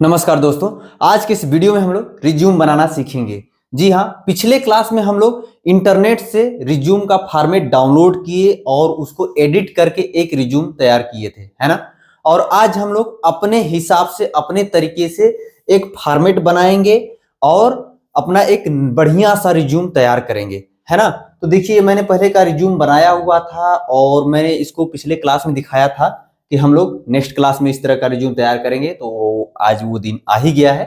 नमस्कार दोस्तों। आज के इस वीडियो में हम लोग रिज्यूम बनाना सीखेंगे। जी हाँ, पिछले क्लास में हम लोग इंटरनेट से रिज्यूम का फॉर्मेट डाउनलोड किए और उसको एडिट करके एक रिज्यूम तैयार किए थे, है ना। और आज हम लोग अपने हिसाब से अपने तरीके से एक फॉर्मेट बनाएंगे और अपना एक बढ़िया सा रिज्यूम तैयार करेंगे, है ना। तो देखिए, मैंने पहले का रिज्यूम बनाया हुआ था और मैंने इसको पिछले क्लास में दिखाया था कि हम लोग नेक्स्ट क्लास में इस तरह का रिज्यूम तैयार करेंगे। तो आज वो दिन आ ही गया है।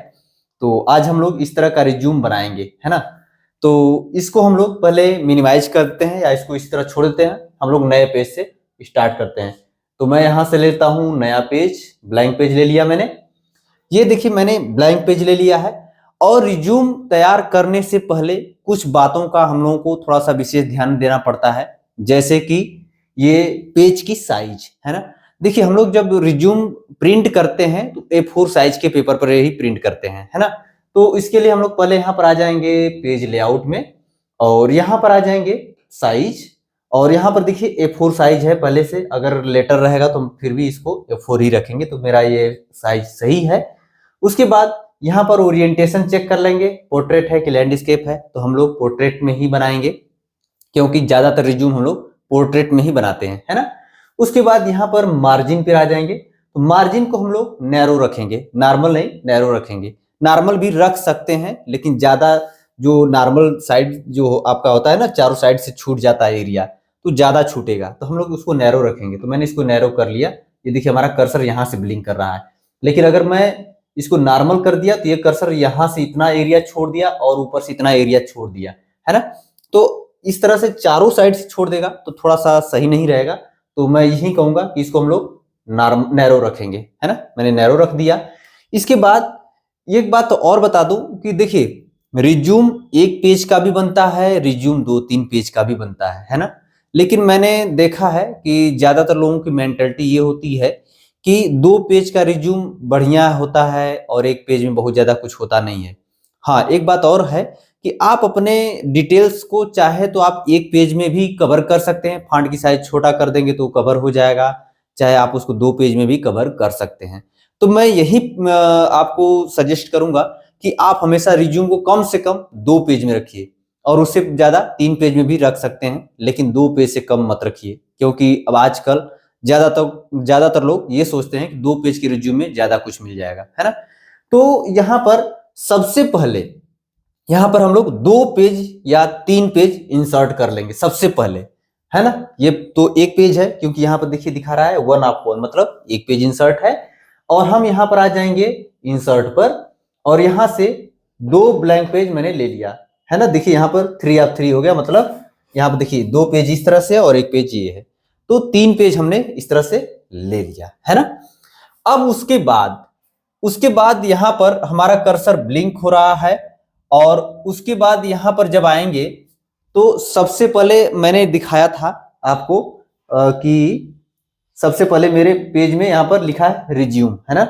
तो आज हम लोग इस तरह का रिज्यूम बनाएंगे, है ना। तो इसको हम लोग पहले मिनिमाइज करते हैं या इसको इस तरह छोड़ देते हैं। हम लोग नए पेज से स्टार्ट करते हैं। तो मैं यहां से लेता हूं नया पेज, ब्लैंक पेज ले लिया मैंने। ये देखिए, मैंने ब्लैंक पेज ले लिया है। और रिज्यूम तैयार करने से पहले कुछ बातों का हम लोगों को थोड़ा सा विशेष ध्यान देना पड़ता है, जैसे कि ये पेज की साइज, है ना। देखिए, हम लोग जब रिज्यूम प्रिंट करते हैं तो A4 साइज के पेपर पर ही प्रिंट करते हैं, है ना। तो इसके लिए हम लोग पहले यहाँ पर आ जाएंगे पेज लेआउट में और यहाँ पर आ जाएंगे साइज। और यहाँ पर देखिए A4 साइज है पहले से, अगर लेटर रहेगा तो फिर भी इसको A4 ही रखेंगे। तो मेरा ये साइज सही है। उसके बाद यहाँ पर ओरिएंटेशन चेक कर लेंगे, पोर्ट्रेट है कि लैंडस्केप है। तो हम लोग पोर्ट्रेट में ही बनाएंगे क्योंकि ज्यादातर रिज्यूम हम लोग पोर्ट्रेट में ही बनाते हैं, है ना। उसके बाद यहाँ पर मार्जिन पे आ जाएंगे। तो मार्जिन को हम लोग नैरो रखेंगे, नॉर्मल नहीं, नैरो रखेंगे। नॉर्मल भी रख सकते हैं लेकिन ज्यादा जो नॉर्मल साइड जो आपका होता है ना, चारों साइड से छूट जाता है एरिया, तो ज्यादा छूटेगा, तो हम लोग उसको नैरो रखेंगे। तो मैंने इसको नैरो कर लिया। ये देखिए, हमारा कर्सर यहाँ से ब्लिंक कर रहा है। लेकिन अगर मैं इसको नॉर्मल कर दिया तो ये कर्सर यहाँ से इतना एरिया छोड़ दिया और ऊपर से इतना एरिया छोड़ दिया, है ना। तो इस तरह से चारों साइड से छोड़ देगा तो थोड़ा सा सही नहीं रहेगा। तो मैं यही कहूंगा कि इसको हम लोग नैरो रखेंगे, है ना। मैंने नैरो रख दिया। इसके बाद एक बात तो और बता दूं कि देखिए, रिज्यूम एक पेज का भी बनता है, रिज्यूम 2-3 पेज का भी बनता है ना। लेकिन मैंने देखा है कि ज्यादातर लोगों की मेंटालिटी ये होती है कि 2 पेज का रिज्यूम बढ़िया होता है और एक पेज में बहुत ज्यादा कुछ होता नहीं है। हाँ, एक बात और है कि आप अपने डिटेल्स को चाहे तो आप एक पेज में भी कवर कर सकते हैं। फॉन्ट की साइज छोटा कर देंगे तो कवर हो जाएगा, चाहे आप उसको 2 पेज में भी कवर कर सकते हैं। तो मैं यही आपको सजेस्ट करूंगा कि आप हमेशा रिज्यूम को कम से कम 2 पेज में रखिए और उससे ज्यादा 3 पेज में भी रख सकते हैं, लेकिन 2 पेज से कम मत रखिए। क्योंकि अब आजकल ज्यादातर लोग ये सोचते हैं कि 2 पेज के रिज्यूम में ज्यादा कुछ मिल जाएगा, है ना। तो यहाँ पर सबसे पहले यहाँ पर हम लोग 2 पेज या 3 पेज इंसर्ट कर लेंगे सबसे पहले, है ना। ये तो एक पेज है क्योंकि यहाँ पर देखिए दिखा रहा है 1 ऑफ 1, मतलब एक पेज इंसर्ट है। और हम यहाँ पर आ जाएंगे इंसर्ट पर और यहाँ से 2 ब्लैंक पेज मैंने ले लिया, है ना। देखिए यहाँ पर 3 ऑफ 3 हो गया, मतलब यहाँ पर देखिए 2 पेज इस तरह से और एक पेज ये है। तो 3 पेज हमने इस तरह से ले लिया, है ना। अब उसके बाद यहाँ पर हमारा कर्सर ब्लिंक हो रहा है। और उसके बाद यहाँ पर जब आएंगे तो सबसे पहले मैंने दिखाया था आपको कि सबसे पहले मेरे पेज में यहाँ पर लिखा है रिज्यूम, है ना।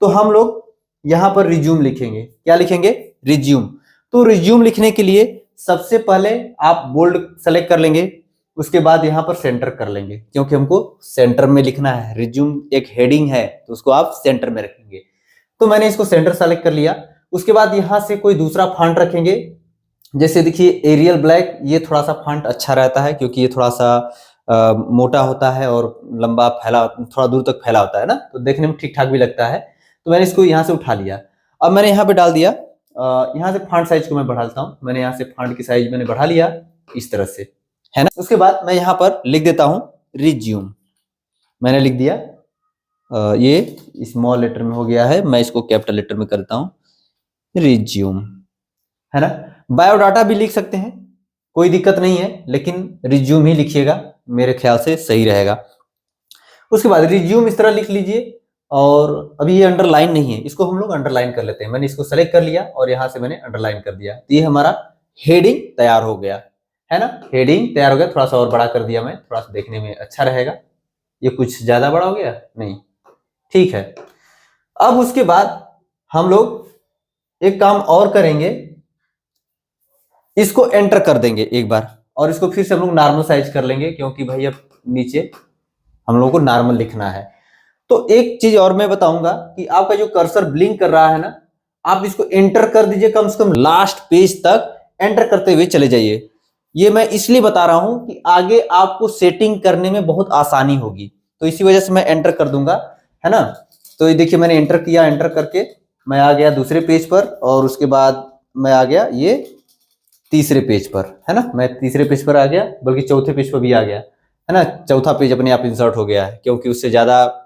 तो हम लोग यहाँ पर रिज्यूम लिखेंगे। क्या लिखेंगे? रिज्यूम। तो रिज्यूम लिखने के लिए सबसे पहले आप बोल्ड सेलेक्ट कर लेंगे। उसके बाद यहाँ पर सेंटर कर लेंगे क्योंकि हमको सेंटर में लिखना है। रिज्यूम एक हेडिंग है तो उसको आप सेंटर में रखेंगे। तो मैंने इसको सेंटर सेलेक्ट कर लिया। उसके बाद यहाँ से कोई दूसरा फॉन्ट रखेंगे। जैसे देखिए एरियल ब्लैक, ये थोड़ा सा फॉन्ट अच्छा रहता है क्योंकि ये थोड़ा सा मोटा होता है और लंबा फैला, थोड़ा दूर तक फैला होता है ना, तो देखने में ठीक ठाक भी लगता है। तो मैंने इसको यहाँ से उठा लिया। अब मैंने यहाँ पे डाल दिया। यहाँ से फॉन्ट साइज को मैं बढ़ाता हूँ। मैंने यहाँ से फॉन्ट की साइज मैंने बढ़ा लिया इस तरह से, है ना। उसके बाद मैं यहाँ पर लिख देता हूँ रिज्यूम। मैंने लिख दिया। ये स्मॉल लेटर में हो गया है, मैं इसको कैपिटल लेटर में करता हूँ, रिज्यूम, है ना। बायोडाटा भी लिख सकते हैं, कोई दिक्कत नहीं है, लेकिन रिज्यूम ही लिखिएगा, मेरे ख्याल से सही रहेगा। उसके बाद रिज्यूम इस तरह लिख लीजिए। और अभी ये अंडरलाइन नहीं है, इसको हम लोग अंडरलाइन कर लेते हैं। मैंने इसको सेलेक्ट कर लिया और यहाँ से मैंने अंडरलाइन कर दिया। तो ये हमारा हेडिंग तैयार हो गया, है ना। हेडिंग तैयार हो गया। थोड़ा सा और बड़ा कर दिया मैं, थोड़ा सा देखने में अच्छा रहेगा। ये कुछ ज्यादा बड़ा हो गया नहीं, ठीक है। अब उसके बाद हम लोग एक काम और करेंगे, इसको एंटर कर देंगे एक बार और इसको फिर से हम लोग नॉर्मल साइज कर लेंगे क्योंकि भाई अब नीचे हम लोगों को नॉर्मल लिखना है। तो एक चीज और मैं बताऊंगा कि आपका जो कर्सर ब्लिंक कर रहा है ना, आप इसको एंटर कर दीजिए, कम से कम लास्ट पेज तक एंटर करते हुए चले जाइए। ये मैं इसलिए बता रहा हूं कि आगे आपको सेटिंग करने में बहुत आसानी होगी, तो इसी वजह से मैं एंटर कर दूंगा, है ना। तो ये देखिए मैंने एंटर किया, एंटर करके मैं आ गया दूसरे पेज पर, और उसके बाद मैं आ गया ये तीसरे पेज पर, है ना। मैं तीसरे पेज पर आ गया, बल्कि चौथे पेज पर भी आ गया, है ना। चौथा पेज अपने आप इंसर्ट हो गया है, क्योंकि उससे ज्यादा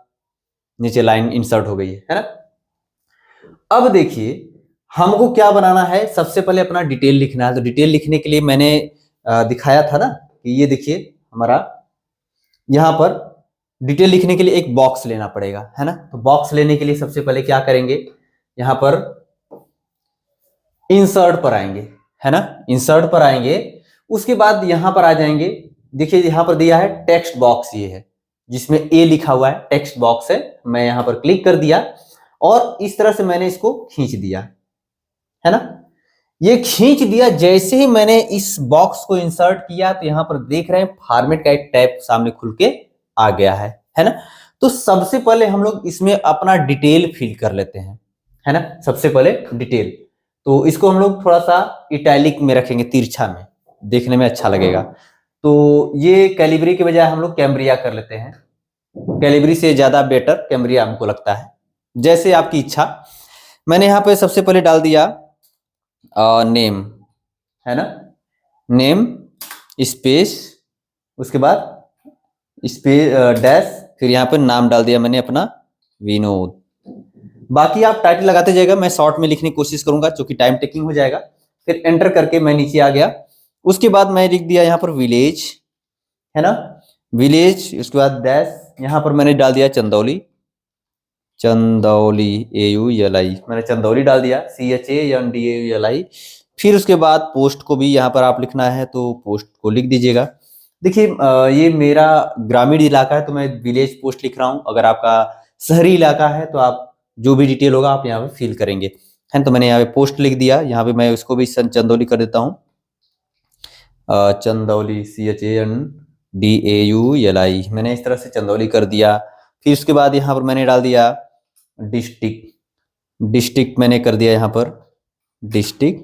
नीचे लाइन इंसर्ट हो गई है ना। अब देखिए हमको क्या बनाना है, सबसे पहले अपना डिटेल लिखना है। तो डिटेल लिखने के लिए मैंने दिखाया था ना कि ये देखिए हमारा यहाँ पर डिटेल लिखने के लिए एक बॉक्स लेना पड़ेगा, है ना। तो बॉक्स लेने के लिए सबसे पहले क्या करेंगे, यहाँ पर इंसर्ट पर आएंगे, है ना। इंसर्ट पर आएंगे, उसके बाद यहां पर आ जाएंगे। देखिए यहां पर दिया है टेक्स्ट बॉक्स, ये है जिसमें ए लिखा हुआ है, टेक्स्ट बॉक्स है। मैं यहां पर क्लिक कर दिया और इस तरह से मैंने इसको खींच दिया, है ना। ये खींच दिया, जैसे ही मैंने इस बॉक्स को इंसर्ट किया तो यहां पर देख रहे हैं फॉर्मेट का एक टैब सामने खुल के आ गया है ना। तो सबसे पहले हम लोग इसमें अपना डिटेल फिल कर लेते हैं, है ना। सबसे पहले डिटेल, तो इसको हम लोग थोड़ा सा इटैलिक में रखेंगे, तिरछा में, देखने में अच्छा लगेगा। तो ये कैलिबरी के बजाय हम लोग कैम्ब्रिया कर लेते हैं। कैलिबरी से ज्यादा बेटर कैम्ब्रिया हमको लगता है, जैसे आपकी इच्छा। मैंने यहाँ पे सबसे पहले डाल दिया नेम, है ना। नेम स्पेस, उसके बाद स्पेस डैश, फिर यहाँ पे नाम डाल दिया मैंने अपना विनोद। बाकी आप टाइटल लगाते जाएगा, मैं शॉर्ट में लिखने की कोशिश करूंगा क्योंकि टाइम टेकिंग हो जाएगा। फिर एंटर करके मैं नीचे आ गया। उसके बाद मैं लिख दिया यहाँ पर विलेज, है ना, विलेज। उसके बाद डैश, यहाँ पर मैंने डाल दिया चंदौली, चंदौली AULI, मैंने चंदौली डाल दिया, CHANDAULI। फिर उसके बाद पोस्ट को भी यहाँ पर आप लिखना है तो पोस्ट को लिख दीजिएगा। देखिए ये मेरा ग्रामीण इलाका है तो मैं विलेज पोस्ट लिख रहा हूँ। अगर आपका शहरी इलाका है तो आप जो भी डिटेल होगा आप यहाँ पे फिल करेंगे, है। तो मैंने यहाँ पे पोस्ट लिख दिया, यहाँ पे मैं उसको भी चंदौली कर देता हूँ, चंदौली CHANDAULI, मैंने इस तरह से चंदौली कर दिया। फिर उसके बाद यहाँ पर मैंने डाल दिया डिस्ट्रिक्ट, डिस्ट्रिक्ट मैंने कर दिया यहाँ पर डिस्ट्रिक्ट,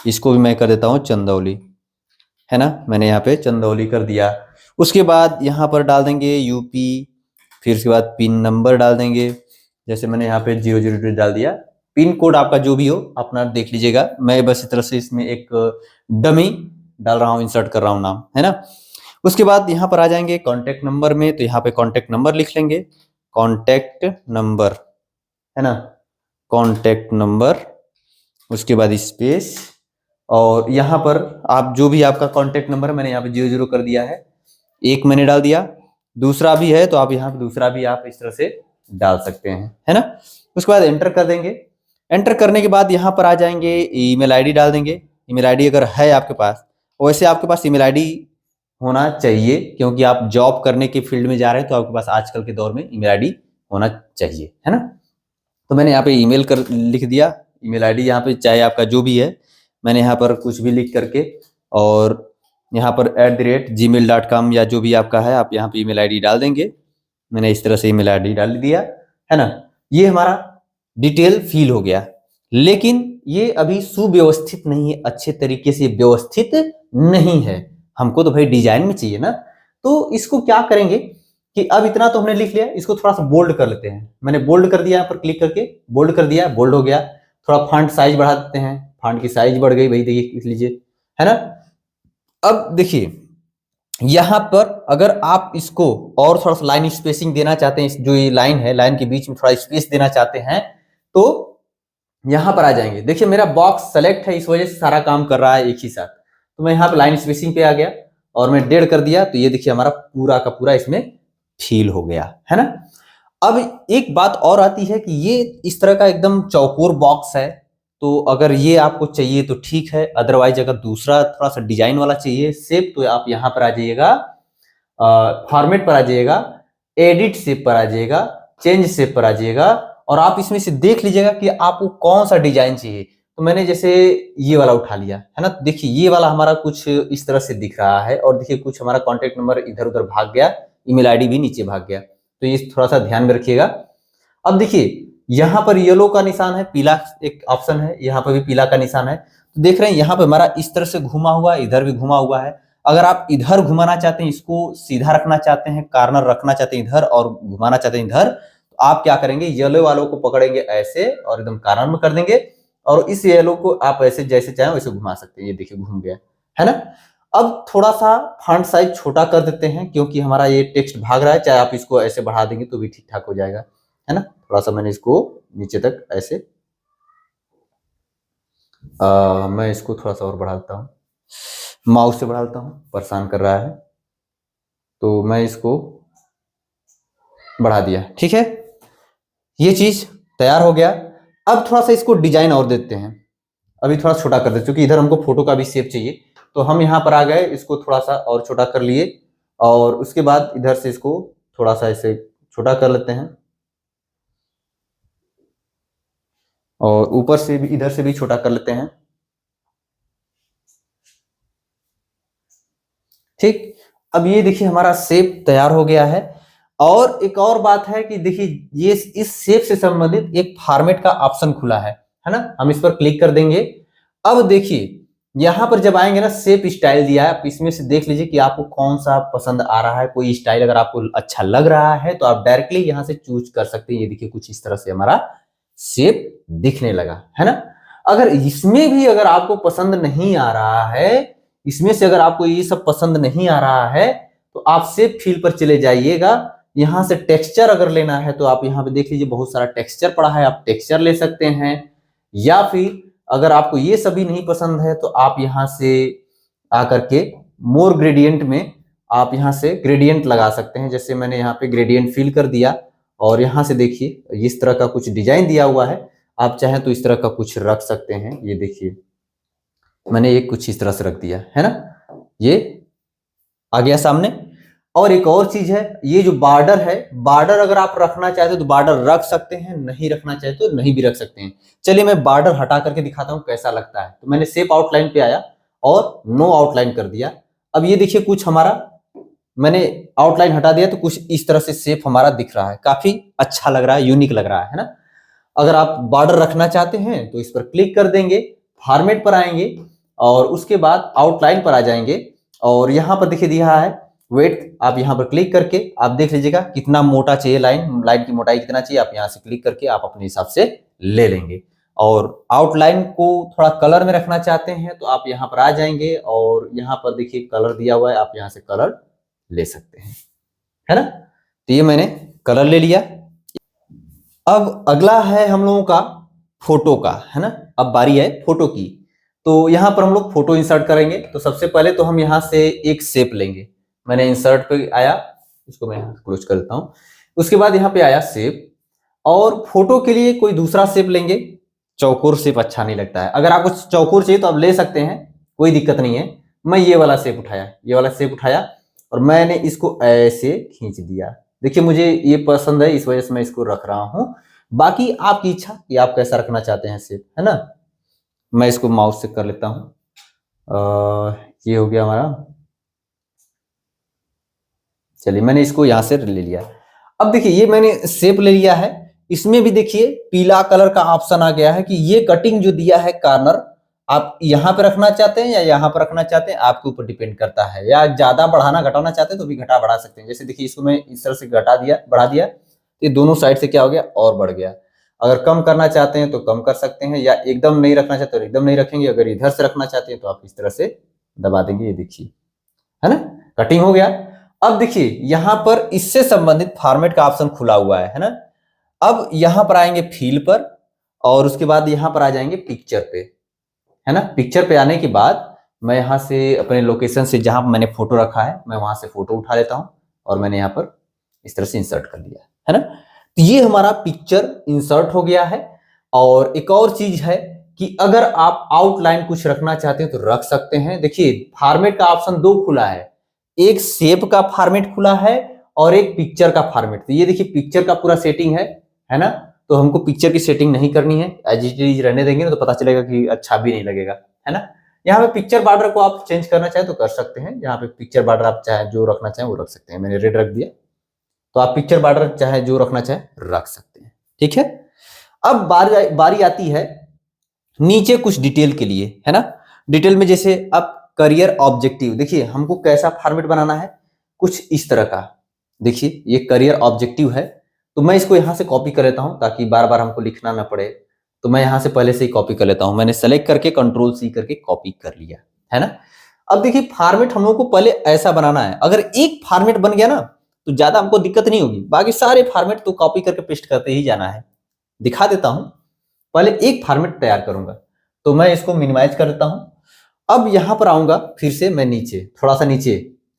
इसको भी मैं कर देता हूँ चंदौली, है ना। मैंने यहाँ पे चंदौली कर दिया। उसके बाद यहाँ पर डाल देंगे UP, फिर उसके बाद पिन नंबर डाल देंगे, जैसे मैंने यहाँ पे 002 डाल दिया। पिन कोड आपका जो भी हो अपना देख लीजिएगा, मैं बस इस तरह से इसमें एक डमी डाल रहा हूँ, इंसर्ट कर रहा हूँ नाम, है ना। उसके बाद यहाँ पर आ जाएंगे कॉन्टेक्ट नंबर में, तो यहाँ पे कॉन्टेक्ट नंबर लिख लेंगे, कॉन्टेक्ट नंबर, है ना, कॉन्टेक्ट नंबर। उसके बाद स्पेस, और यहाँ पर आप जो भी आपका कॉन्टेक्ट नंबर है, मैंने यहाँ पे 00 कर दिया है, एक मैंने डाल दिया। दूसरा भी है तो आप यहाँ पे दूसरा भी आप इस तरह से डाल सकते हैं, है ना। उसके बाद एंटर कर देंगे। एंटर करने के बाद यहाँ पर आ जाएंगे, ईमेल आईडी डाल देंगे। ईमेल आईडी अगर है आपके पास, वैसे आपके पास ईमेल आईडी होना चाहिए क्योंकि आप जॉब करने के फील्ड में जा रहे हैं, तो आपके पास आजकल के दौर में ईमेल आईडी होना चाहिए, है ना। तो मैंने यहाँ पे ईमेल कर लिख दिया, ईमेल आईडी यहाँ पे चाहे आपका जो भी है, मैंने यहाँ पर कुछ भी लिख करके, और यहाँ पर @gmail.com या जो भी आपका है आप यहाँ पे ईमेल आईडी डाल देंगे। मैंने इस तरह से ईमेल आईडी डाल दिया, है ना। ये हमारा डिटेल फिल हो गया, लेकिन ये अभी सुव्यवस्थित नहीं है, अच्छे तरीके से व्यवस्थित नहीं है। हमको तो भाई डिजाइन में चाहिए ना। तो इसको क्या करेंगे कि अब इतना तो हमने लिख लिया, इसको थोड़ा सा बोल्ड कर लेते हैं। मैंने बोल्ड कर दिया, यहाँ पर क्लिक करके बोल्ड कर दिया, बोल्ड हो गया। थोड़ा फॉन्ट साइज बढ़ा देते हैं, फॉन्ट की साइज बढ़ गई भाई, देखिए लिख लीजिए, है ना। अब देखिए यहां पर अगर आप इसको और थोड़ा सा लाइन स्पेसिंग देना चाहते हैं, जो ये लाइन है, लाइन के बीच में थोड़ा स्पेस देना चाहते हैं, तो यहां पर आ जाएंगे। देखिए मेरा बॉक्स सेलेक्ट है, इस वजह से सारा काम कर रहा है एक ही साथ। तो मैं यहाँ पे लाइन स्पेसिंग पे आ गया और मैं 1.5 कर दिया, तो ये देखिए हमारा पूरा का पूरा इसमें फिल हो गया, है ना। अब एक बात और आती है कि ये इस तरह का एकदम चौकोर बॉक्स है, तो अगर ये आपको चाहिए तो ठीक है, अदरवाइज अगर दूसरा थोड़ा सा डिजाइन वाला चाहिए शेप, तो आप यहाँ पर आ जाइएगा, फॉर्मेट पर आ जाइएगा, एडिट शेप पर आ जाइएगा, चेंज शेप पर आ जाइएगा, और आप इसमें से देख लीजिएगा कि आपको कौन सा डिजाइन चाहिए। तो मैंने जैसे ये वाला उठा लिया, है ना। देखिए ये वाला हमारा कुछ इस तरह से दिख रहा है, और देखिए कुछ हमारा कॉन्टेक्ट नंबर इधर उधर भाग गया, ईमेल आईडी भी नीचे भाग गया, तो ये थोड़ा सा ध्यान में रखिएगा। अब देखिए यहाँ पर येलो का निशान है, पीला एक ऑप्शन है, यहाँ पर भी पीला का निशान है। तो देख रहे हैं यहाँ पे हमारा इस तरह से घुमा हुआ है, इधर भी घुमा हुआ है। अगर आप इधर घुमाना चाहते हैं, इसको सीधा रखना चाहते हैं, कॉर्नर रखना चाहते हैं इधर और घुमाना चाहते हैं इधर, तो आप क्या करेंगे, येलो वालों को पकड़ेंगे ऐसे और एकदम कॉर्नर में कर देंगे और इस येलो को आप ऐसे जैसे चाहें वैसे घुमा सकते हैं। ये देखिए घूम गया, है ना। अब थोड़ा सा फॉन्ट साइज छोटा कर देते हैं क्योंकि हमारा ये टेक्स्ट भाग रहा है, चाहे आप इसको ऐसे बढ़ा देंगे तो भी ठीक ठाक हो जाएगा, है ना। थोड़ा सा मैंने इसको नीचे तक ऐसे मैं इसको थोड़ा सा और बढ़ा देता हूँ, माउस से बढ़ा देता हूँ, परेशान कर रहा है तो मैं इसको बढ़ा दिया, ठीक है। ये चीज तैयार हो गया। अब थोड़ा सा इसको डिजाइन और देते हैं, अभी थोड़ा छोटा कर देते क्योंकि इधर हमको फोटो का भी शेप चाहिए। तो हम यहाँ पर आ गए, इसको थोड़ा सा और छोटा कर लिए और उसके बाद इधर से इसको थोड़ा सा ऐसे छोटा कर लेते हैं और ऊपर से भी इधर से भी छोटा कर लेते हैं, ठीक। अब ये देखिए हमारा शेप तैयार हो गया है। और एक और बात है कि देखिए ये इस शेप से संबंधित एक फॉर्मेट का ऑप्शन खुला है ना। हम इस पर क्लिक कर देंगे। अब देखिए यहां पर जब आएंगे ना, शेप स्टाइल दिया है, आप इसमें से देख लीजिए कि आपको कौन सा पसंद आ रहा है। कोई स्टाइल अगर आपको अच्छा लग रहा है तो आप डायरेक्टली यहां से चूज कर सकते हैं। ये देखिए कुछ इस तरह से हमारा शेप दिखने लगा, है ना। अगर इसमें भी अगर आपको पसंद नहीं आ रहा है, इसमें से अगर आपको ये सब पसंद नहीं आ रहा है तो आप शेप फील पर चले जाइएगा। यहां से टेक्सचर अगर लेना है तो आप यहाँ पे देख लीजिए बहुत सारा टेक्सचर पड़ा है, आप टेक्सचर ले सकते हैं। या फिर अगर आपको ये सभी नहीं पसंद है तो आप यहां से आकर के मोर ग्रेडियंट में आप यहां से ग्रेडियंट लगा सकते हैं। जैसे मैंने यहाँ पे ग्रेडियंट फिल कर दिया और यहां से देखिए इस तरह का कुछ डिजाइन दिया हुआ है। आप चाहें तो इस तरह का कुछ रख सकते हैं। ये देखिए मैंने एक कुछ इस तरह से रख दिया, है ना, ये आ गया सामने। और एक और चीज है, ये जो बॉर्डर है, बॉर्डर अगर आप रखना चाहते हो तो बॉर्डर रख सकते हैं, नहीं रखना चाहते तो नहीं भी रख सकते हैं। चलिए मैं बॉर्डर हटा करके दिखाता हूं कैसा लगता है। तो मैंने शेप आउटलाइन पे आया और नो आउटलाइन कर दिया। अब ये देखिए कुछ हमारा मैंने आउटलाइन हटा दिया तो कुछ इस तरह से शेप हमारा दिख रहा है, काफी अच्छा लग रहा है, यूनिक लग रहा है ना। अगर आप बॉर्डर रखना चाहते हैं तो इस पर क्लिक कर देंगे, फॉर्मेट पर आएंगे और उसके बाद आउटलाइन पर आ जाएंगे और यहां पर देखिए दिया है वेट। आप यहां पर क्लिक करके आप देख लीजिएगा कितना मोटा चाहिए, लाइन की मोटाई कितना चाहिए, आप यहां से क्लिक करके आप अपने हिसाब से ले लेंगे। और आउटलाइन को थोड़ा कलर में रखना चाहते हैं तो आप यहां पर आ जाएंगे और यहां पर देखिए कलर दिया हुआ है, आप यहां से कलर ले सकते हैं, है ना। तो ये मैंने कलर ले लिया। अब अगला है हम लोगों का फोटो का, है ना। अब बारी है फोटो की। तो यहां पर हम लोग फोटो इंसर्ट करेंगे। तो सबसे पहले तो हम यहां से एक शेप लेंगे। मैंने इंसर्ट पे आया, इसको मैं क्लोज कर देता हूं। उसके बाद यहाँ पे आया शेप और फोटो के लिए कोई दूसरा शेप लेंगे। चौकोर शेप अच्छा नहीं लगता है, अगर आपको चौकोर चाहिए तो आप ले सकते हैं, कोई दिक्कत नहीं है। मैं ये वाला शेप उठाया, ये वाला शेप उठाया और मैंने इसको ऐसे खींच दिया। देखिए मुझे ये पसंद है, इस वजह से मैं इसको रख रहा हूं। बाकी आपकी इच्छा कि आप कैसा रखना चाहते हैं शेप, है ना। मैं इसको माउस से कर लेता हूं। ये हो गया हमारा। चलिए मैंने इसको यहां से ले लिया। अब देखिए ये मैंने शेप ले लिया है। इसमें भी देखिए पीला कलर का ऑप्शन आ गया है कि ये कटिंग जो दिया है कॉर्नर, आप यहां पे रखना चाहते हैं या यहां पर रखना चाहते हैं, आपके ऊपर डिपेंड करता है। या ज्यादा बढ़ाना घटाना चाहते हैं तो भी घटा बढ़ा सकते हैं। जैसे देखिए इसको मैं इस तरह से घटा दिया, बढ़ा दिया, ये दोनों साइड से क्या हो गया और बढ़ गया। अगर कम करना चाहते हैं तो कम कर सकते हैं या एकदम नहीं रखना चाहते तो एकदम नहीं रखेंगे। अगर इधर से रखना चाहते हैं तो आप इस तरह से दबा देंगे, ये देखिए, है ना, कटिंग हो गया। अब देखिए यहां पर इससे संबंधित फॉर्मेट का ऑप्शन खुला हुआ है ना। अब यहां पर आएंगे फील पर और उसके बाद यहां पर आ जाएंगे पिक्चर पे, है ना। पिक्चर पे आने के बाद मैं यहां से अपने लोकेशन से जहां मैंने फोटो रखा है मैं वहां से फोटो उठा लेता हूं और मैंने यहां पर इस तरह से इंसर्ट कर लिया, है ना। तो ये हमारा पिक्चर इंसर्ट हो गया है। और एक और चीज है कि अगर आप आउटलाइन कुछ रखना चाहते हैं तो रख सकते हैं। देखिए फॉर्मेट का ऑप्शन दो खुला है, एक शेप का फॉर्मेट खुला है और एक पिक्चर का फॉर्मेट। तो ये देखिए पिक्चर का पूरा सेटिंग है ना। तो हमको पिक्चर की सेटिंग नहीं करनी है, एज इट इज रहने देंगे ना तो पता चलेगा कि अच्छा भी नहीं लगेगा, है ना। यहाँ पे पिक्चर बॉर्डर को आप चेंज करना चाहे तो कर सकते हैं। यहाँ पे पिक्चर बॉर्डर आप चाहे जो रखना चाहें वो रख सकते हैं। मैंने रेड रख दिया, तो आप पिक्चर बॉर्डर चाहे जो रखना चाहे रख सकते हैं, ठीक है। अब बारी आती है नीचे कुछ डिटेल के लिए, है ना। डिटेल में जैसे अब करियर ऑब्जेक्टिव, देखिए हमको कैसा फॉर्मेट बनाना है, कुछ इस तरह का। देखिए ये करियर ऑब्जेक्टिव है, तो मैं इसको यहां से कॉपी कर लेता हूं ताकि बार बार हमको लिखना ना पड़े। तो मैं यहां से पहले से ही कॉपी कर लेता हूं, मैंने सेलेक्ट करके कंट्रोल सी करके कॉपी कर लिया, है ना। अब देखिए फॉर्मेट हम लोग को पहले ऐसा बनाना है, अगर एक फॉर्मेट बन गया ना तो ज्यादा हमको दिक्कत नहीं होगी, बाकी सारे फॉर्मेट तो कॉपी करके पेस्ट करते ही जाना है। दिखा देता हूं, पहले एक फॉर्मेट तैयार करूंगा, तो मैं इसको मिनिमाइज कर देता हूं। अब यहां पर आऊंगा, फिर से मैं नीचे थोड़ा सा नीचे,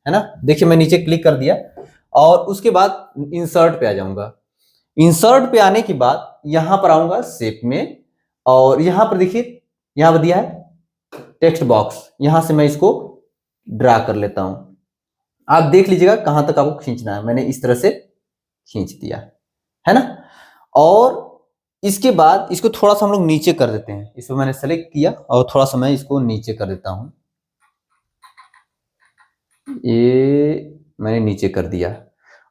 है ना, देखिए मैं नीचे क्लिक कर दिया और उसके बाद इंसर्ट पे आ जाऊंगा। इंसर्ट पे आने के बाद यहां पर आऊंगा शेप में, और यहां पर देखिए यहां पर दिया है टेक्स्ट बॉक्स, यहां से मैं इसको ड्रा कर लेता हूं। आप देख लीजिएगा कहां तक आपको खींचना है, मैंने इस तरह से खींच दिया, है ना। और इसके बाद इसको थोड़ा सा हम लोग नीचे कर देते हैं, इसको मैंने सेलेक्ट किया और थोड़ा सा मैं इसको नीचे कर देता हूं, ये मैंने नीचे कर दिया।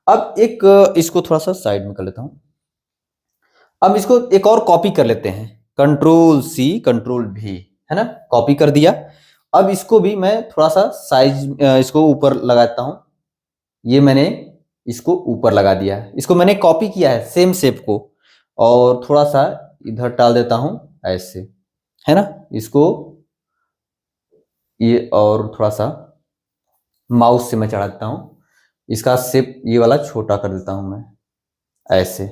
अब एक इसको थोड़ा सा साइड में कर लेता हूं। अब इसको एक और कॉपी कर लेते हैं, कंट्रोल सी कंट्रोल भी, है ना, कॉपी कर दिया। अब इसको भी मैं थोड़ा सा साइज इसको ऊपर लगाता हूं, ये मैंने इसको ऊपर लगा दिया, इसको मैंने कॉपी किया है सेम शेप को, और थोड़ा सा इधर डाल देता हूं ऐसे, है ना। इसको ये और थोड़ा सा माउस से मैं चढ़ा देता हूं, इसका शेप ये वाला छोटा कर देता हूं मैं ऐसे,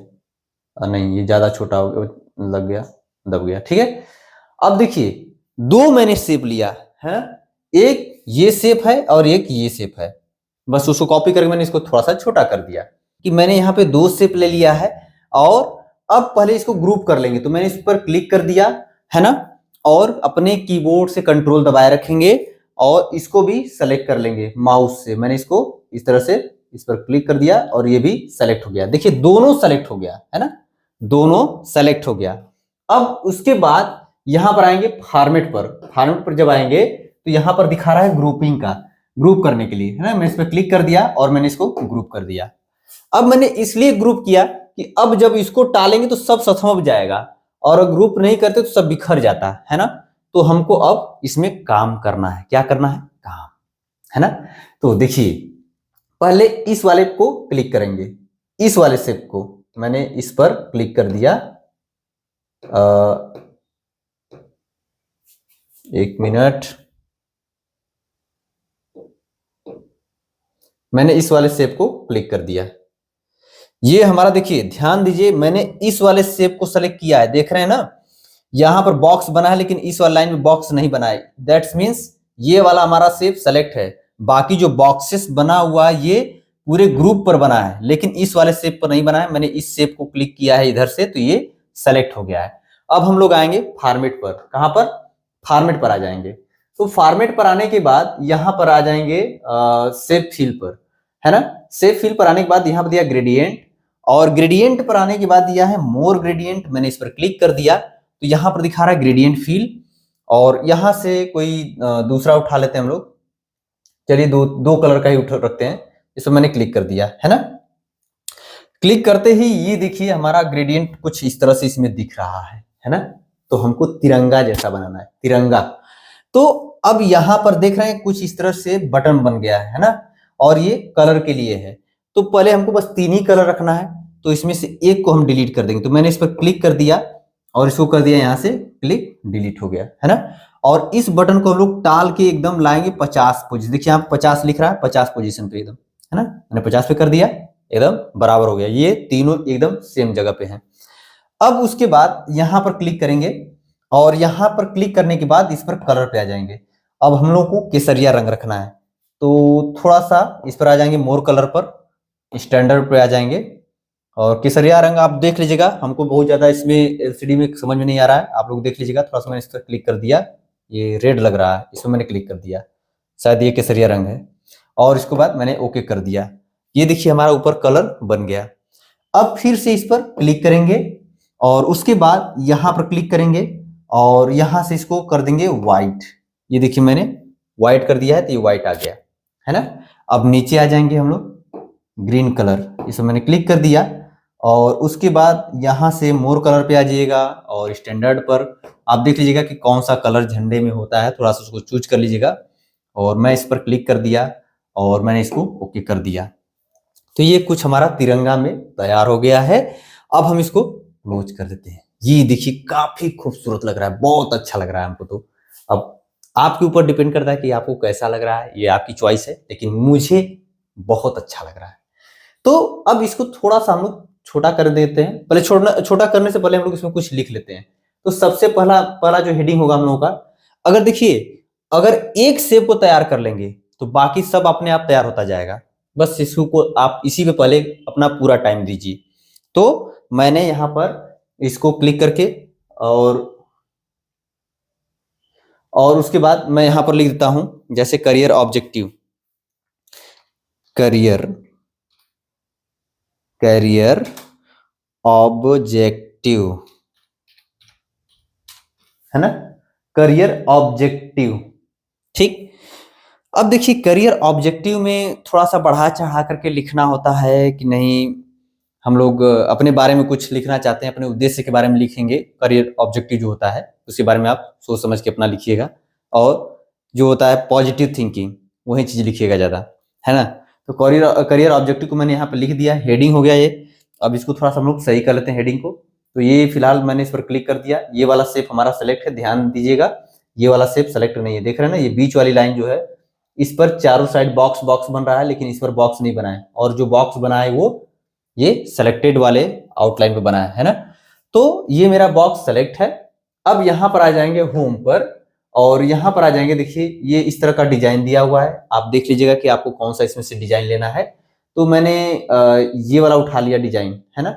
नहीं ये ज्यादा छोटा लग गया, दब गया, ठीक है। अब देखिए दो मैंने शेप लिया है, एक ये शेप है और एक ये शेप है, बस उसको कॉपी करके मैंने इसको थोड़ा सा छोटा कर दिया कि मैंने यहाँ पे दो शेप ले लिया है। और अब पहले इसको ग्रुप कर लेंगे, तो मैंने इस पर क्लिक कर दिया, है ना, और अपने कीबोर्ड से कंट्रोल दबाए रखेंगे और इसको भी सेलेक्ट कर लेंगे माउस से। मैंने इसको इस तरह से इस पर क्लिक कर दिया और ये भी सेलेक्ट हो गया, देखिए दोनों सेलेक्ट हो गया, है ना, दोनों सेलेक्ट हो गया। अब उसके बाद यहां पर आएंगे फॉर्मेट पर, फॉर्मेट पर जब आएंगे तो यहां पर दिखा रहा है ग्रुपिंग का, ग्रुप करने के लिए, है ना। मैं इस पर क्लिक कर दिया और मैंने इसको ग्रुप कर दिया। अब मैंने इसलिए ग्रुप किया कि अब जब इसको टालेंगे तो सब सथमप जाएगा, और ग्रुप नहीं करते तो सब बिखर जाता है ना। तो हमको अब इसमें काम करना है, क्या करना है, काम, है ना। तो देखिए पहले इस वाले को क्लिक करेंगे, इस वाले शेप को मैंने इस पर क्लिक कर दिया, एक मिनट, मैंने इस वाले शेप को क्लिक कर दिया। ये हमारा देखिए ध्यान दीजिए, मैंने इस वाले शेप को सेलेक्ट किया है, देख रहे हैं ना, यहां पर बॉक्स बना है लेकिन इस वाले लाइन में बॉक्स नहीं बना है, दैट्स मीन्स ये वाला हमारा शेप सेलेक्ट है। बाकी जो बॉक्सेस बना हुआ है ये पूरे ग्रुप पर बना है, लेकिन इस वाले शेप पर नहीं बना है। मैंने इस शेप को क्लिक किया है इधर से, तो ये सेलेक्ट हो गया है। अब हम लोग आएंगे फॉर्मेट पर, कहां पर, फॉर्मेट पर आ जाएंगे। तो फॉर्मेट पर आने के बाद यहां पर आ जाएंगे शेप फिल पर, है ना। शेप फिल पर आने के बाद यहां पर दिया ग्रेडियंट, और ग्रेडियंट पर आने के बाद दिया है मोर ग्रेडियंट, मैंने इस पर क्लिक कर दिया तो यहां पर दिखा रहा है ग्रेडियंट फिल। और यहां से कोई दूसरा उठा लेते हैं हम लोग, चलिए दो दो कलर का ही उठा रखते हैं, इसमें मैंने क्लिक कर दिया, है ना। क्लिक करते ही ये देखिए हमारा ग्रेडियंट कुछ इस तरह से इसमें दिख रहा है ना। तो हमको तिरंगा जैसा बनाना है, तिरंगा। तो अब यहां पर देख रहे हैं कुछ इस तरह से बटन बन गया है ना, और ये कलर के लिए है। तो पहले हमको बस तीन ही कलर रखना है, तो इसमें से एक को हम डिलीट कर देंगे। तो मैंने इस पर क्लिक कर दिया और इसको कर दिया यहां से क्लिक, डिलीट हो गया, है ना। और इस बटन को हम लोग टाल के एकदम लाएंगे 50 पोजीशन, देखिए यहाँ 50 लिख रहा है, 50 पोजीशन पे एकदम, है ना। मैंने 50 पे कर दिया, एकदम बराबर हो गया, ये तीनों एकदम सेम जगह पे हैं। अब उसके बाद यहां पर क्लिक करेंगे और यहां पर क्लिक करने के बाद इस पर कलर पे आ जाएंगे। अब हम लोग को केसरिया रंग रखना है, तो थोड़ा सा इस पर आ जाएंगे, मोर कलर पर, स्टैंडर्ड पे आ जाएंगे, और केसरिया रंग आप देख लीजिएगा, हमको बहुत ज्यादा इसमें एलसीडी में समझ में नहीं आ रहा है, आप लोग देख लीजिएगा। थोड़ा सा मैंने इस पर क्लिक कर दिया, ये रेड लग रहा है, इसमें मैंने क्लिक कर दिया, शायद ये केसरिया रंग है, और इसके बाद मैंने ओके कर दिया। ये देखिए हमारा ऊपर कलर बन गया। अब फिर से इस पर क्लिक करेंगे और उसके बाद यहां पर क्लिक करेंगे और यहां से इसको कर देंगे व्हाइट। ये देखिए मैंने व्हाइट कर दिया है, तो ये व्हाइट आ गया, है ना। अब नीचे आ जाएंगे हम लोग, ग्रीन कलर, इसमें मैंने क्लिक कर दिया और उसके बाद यहाँ से मोर कलर पे आ जाइएगा और स्टैंडर्ड पर आप देख लीजिएगा कि कौन सा कलर झंडे में होता है, थोड़ा सा उसको चूज कर लीजिएगा। और मैं इस पर क्लिक कर दिया और मैंने इसको ओके कर दिया। तो ये कुछ हमारा तिरंगा में तैयार हो गया है। अब हम इसको क्लोज कर देते हैं। ये देखिए काफी खूबसूरत लग रहा है, बहुत अच्छा लग रहा है हमको। तो अब आपके ऊपर डिपेंड करता है कि आपको कैसा लग रहा है, ये आपकी चॉइस है, लेकिन मुझे बहुत अच्छा लग रहा है। तो अब इसको थोड़ा सा हम लोग छोटा कर देते हैं। पहले छोटा करने से पहले हम लोग इसमें कुछ लिख लेते हैं। तो सबसे पहला पहला जो हेडिंग होगा हम लोगों का, अगर देखिए अगर एक शेप को तैयार कर लेंगे तो बाकी सब अपने आप तैयार होता जाएगा। बस इसको आप इसी पे पहले अपना पूरा टाइम दीजिए। तो मैंने यहाँ पर इसको क्लिक करके और उसके बाद मैं यहाँ पर लिख देता हूं जैसे करियर ऑब्जेक्टिव, करियर ऑब्जेक्टिव, है ना, करियर ऑब्जेक्टिव। ठीक। अब देखिए करियर ऑब्जेक्टिव में थोड़ा सा बढ़ा चढ़ा करके लिखना होता है कि नहीं, हम लोग अपने बारे में कुछ लिखना चाहते हैं, अपने उद्देश्य के बारे में लिखेंगे। करियर ऑब्जेक्टिव जो होता है उसके बारे में आप सोच समझ के अपना लिखिएगा। और जो होता है पॉजिटिव थिंकिंग, वही चीज लिखिएगा ज्यादा, है ना। तो करियर ऑब्जेक्टिव को मैंने यहाँ पर लिख दिया, हेडिंग हो गया ये। अब इसको थोड़ा सा हम लोग सही कर लेते हैं हेडिंग को। तो ये फिलहाल मैंने इस पर क्लिक कर दिया। ये वाला शेप हमारा सेलेक्ट है, ध्यान दीजिएगा ये वाला शेप सेलेक्ट नहीं है, देख रहे हैं ना, ये बीच वाली लाइन जो है इस पर चारों साइड बॉक्स बॉक्स बन रहा है, लेकिन इस पर बॉक्स नहीं बना है। और जो बॉक्स बना है वो ये सेलेक्टेड वाले आउटलाइन पे बना है ना। तो ये मेरा बॉक्स सेलेक्ट है। अब यहाँ पर आ जाएंगे होम पर और यहाँ पर आ जाएंगे। देखिए ये इस तरह का डिजाइन दिया हुआ है, आप देख लीजिएगा कि आपको कौन सा इसमें से डिजाइन लेना है। तो मैंने ये वाला उठा लिया डिजाइन, है ना।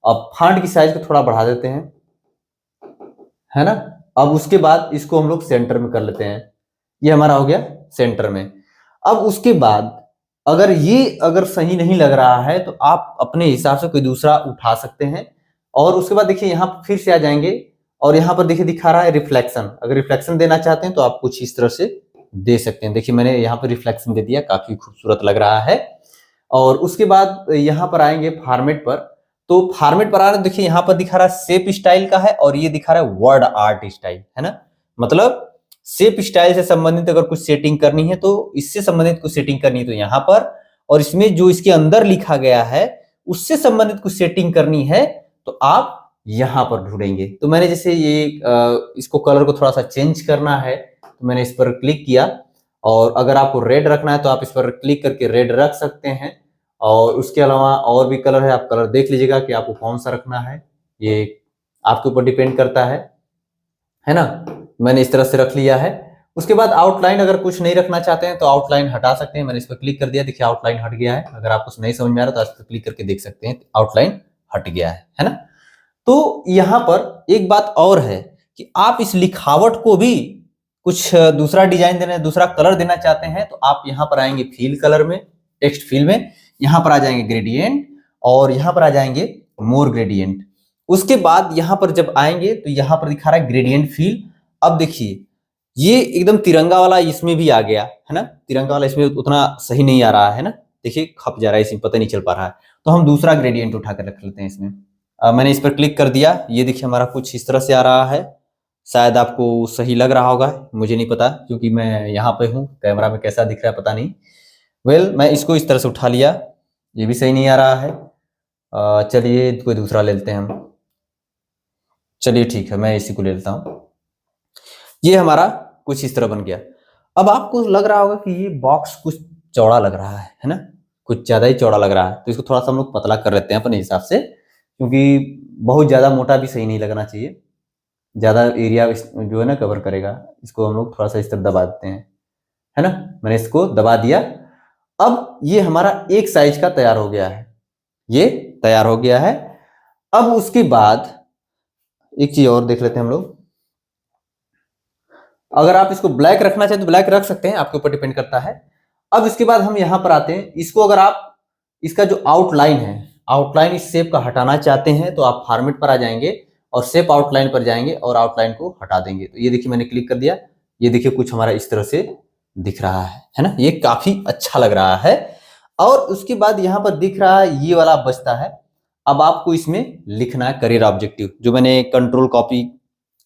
अब फॉन्ट की साइज को थोड़ा बढ़ा देते हैं, है ना। अब उसके बाद इसको हम लोग सेंटर में कर लेते हैं। ये हमारा हो गया सेंटर में। अब उसके बाद अगर सही नहीं लग रहा है तो आप अपने हिसाब से कोई दूसरा उठा सकते हैं। और उसके बाद देखिए यहाँ फिर से आ जाएंगे और यहाँ पर देखिए दिखा रहा है रिफ्लेक्शन। अगर रिफ्लेक्शन देना चाहते हैं तो आप कुछ इस तरह से दे सकते हैं। देखिए मैंने यहाँ पर रिफ्लेक्शन दे दिया, काफी खूबसूरत लग रहा है। और उसके बाद यहाँ पर आएंगे फॉर्मेट पर। तो फॉर्मेट पर आ रहे देखिए यहाँ पर दिखा रहा है शेप स्टाइल का है और ये दिखा रहा है वर्ड आर्ट स्टाइल, है ना। मतलब शेप स्टाइल से संबंधित अगर कुछ सेटिंग करनी है तो इससे संबंधित कुछ सेटिंग करनी है तो यहाँ पर, और इसमें जो इसके अंदर लिखा गया है उससे संबंधित कुछ सेटिंग करनी है तो आप यहाँ पर ढूंढेंगे। तो मैंने जैसे ये इसको कलर को थोड़ा सा चेंज करना है तो मैंने इस पर क्लिक किया। और अगर आपको रेड रखना है तो आप इस पर क्लिक करके रेड रख सकते हैं। और उसके अलावा और भी कलर है, आप कलर देख लीजिएगा कि आपको कौन सा रखना है, ये आपके ऊपर डिपेंड करता है ना। मैंने इस तरह से रख लिया है। उसके बाद आउटलाइन अगर कुछ नहीं रखना चाहते हैं तो आउटलाइन हटा सकते हैं। मैंने इस पर क्लिक कर दिया, देखिए आउटलाइन हट गया है। अगर आपको नहीं समझ में आ रहा तो इस पर क्लिक करके देख सकते हैं आउटलाइन हट गया है ना। तो यहाँ पर एक बात और है कि आप इस लिखावट को भी कुछ दूसरा डिजाइन देना, दूसरा कलर देना चाहते हैं तो आप यहाँ पर आएंगे फील कलर में, टेक्स्ट फील में, यहाँ पर आ जाएंगे ग्रेडियंट और यहाँ पर आ जाएंगे मोर ग्रेडियंट। उसके बाद यहाँ पर जब आएंगे तो यहाँ पर दिखा रहा है ग्रेडियंट फील। अब देखिए ये एकदम तिरंगा वाला इसमें भी आ गया, है ना। तिरंगा वाला इसमें उतना सही नहीं आ रहा है ना, देखिए खप जा रहा है, इसमें पता नहीं चल पा रहा है। तो हम दूसरा ग्रेडियंट उठा कर रख लेते हैं इसमें। मैंने इस पर क्लिक कर दिया, ये देखिए हमारा कुछ इस तरह से आ रहा है। शायद आपको सही लग रहा होगा, मुझे नहीं पता क्योंकि मैं यहाँ पे हूँ, कैमरा में कैसा दिख रहा है पता नहीं। मैं इसको इस तरह से उठा लिया, ये भी सही नहीं आ रहा है। चलिए कोई दूसरा ले लेते हैं हम। चलिए ठीक है, मैं इसी को ले लेता हूँ। ये हमारा कुछ इस तरह बन गया। अब आपको लग रहा होगा कि ये बॉक्स कुछ चौड़ा लग रहा है ना, कुछ ज्यादा ही चौड़ा लग रहा है। तो इसको थोड़ा सा हम लोग पतला कर लेते हैं अपने हिसाब से, क्योंकि बहुत ज्यादा मोटा भी सही नहीं लगना चाहिए, ज्यादा एरिया जो है ना कवर करेगा। इसको हम लोग थोड़ा सा इस तरह दबा देते हैं, है ना। मैंने इसको दबा दिया। अब ये हमारा एक साइज का तैयार हो गया है, ये तैयार हो गया है। अब उसके बाद एक चीज और देख लेते हैं हम लोग। अगर आप इसको ब्लैक रखना चाहें तो ब्लैक रख सकते हैं, आपके ऊपर डिपेंड करता है। अब इसके बाद हम यहां पर आते हैं, इसको अगर आप इसका जो आउटलाइन है, आउटलाइन इस शेप का हटाना चाहते हैं तो आप फॉर्मेट पर आ जाएंगे और शेप आउटलाइन पर जाएंगे और आउटलाइन को हटा देंगे। तो ये देखिए मैंने क्लिक कर दिया, ये देखिए कुछ हमारा इस तरह से दिख रहा है ना। ये काफी अच्छा लग रहा है। और उसके बाद यहाँ पर दिख रहा है ये वाला बचता है। अब आपको इसमें लिखना है करियर ऑब्जेक्टिव। जो मैंने कंट्रोल कॉपी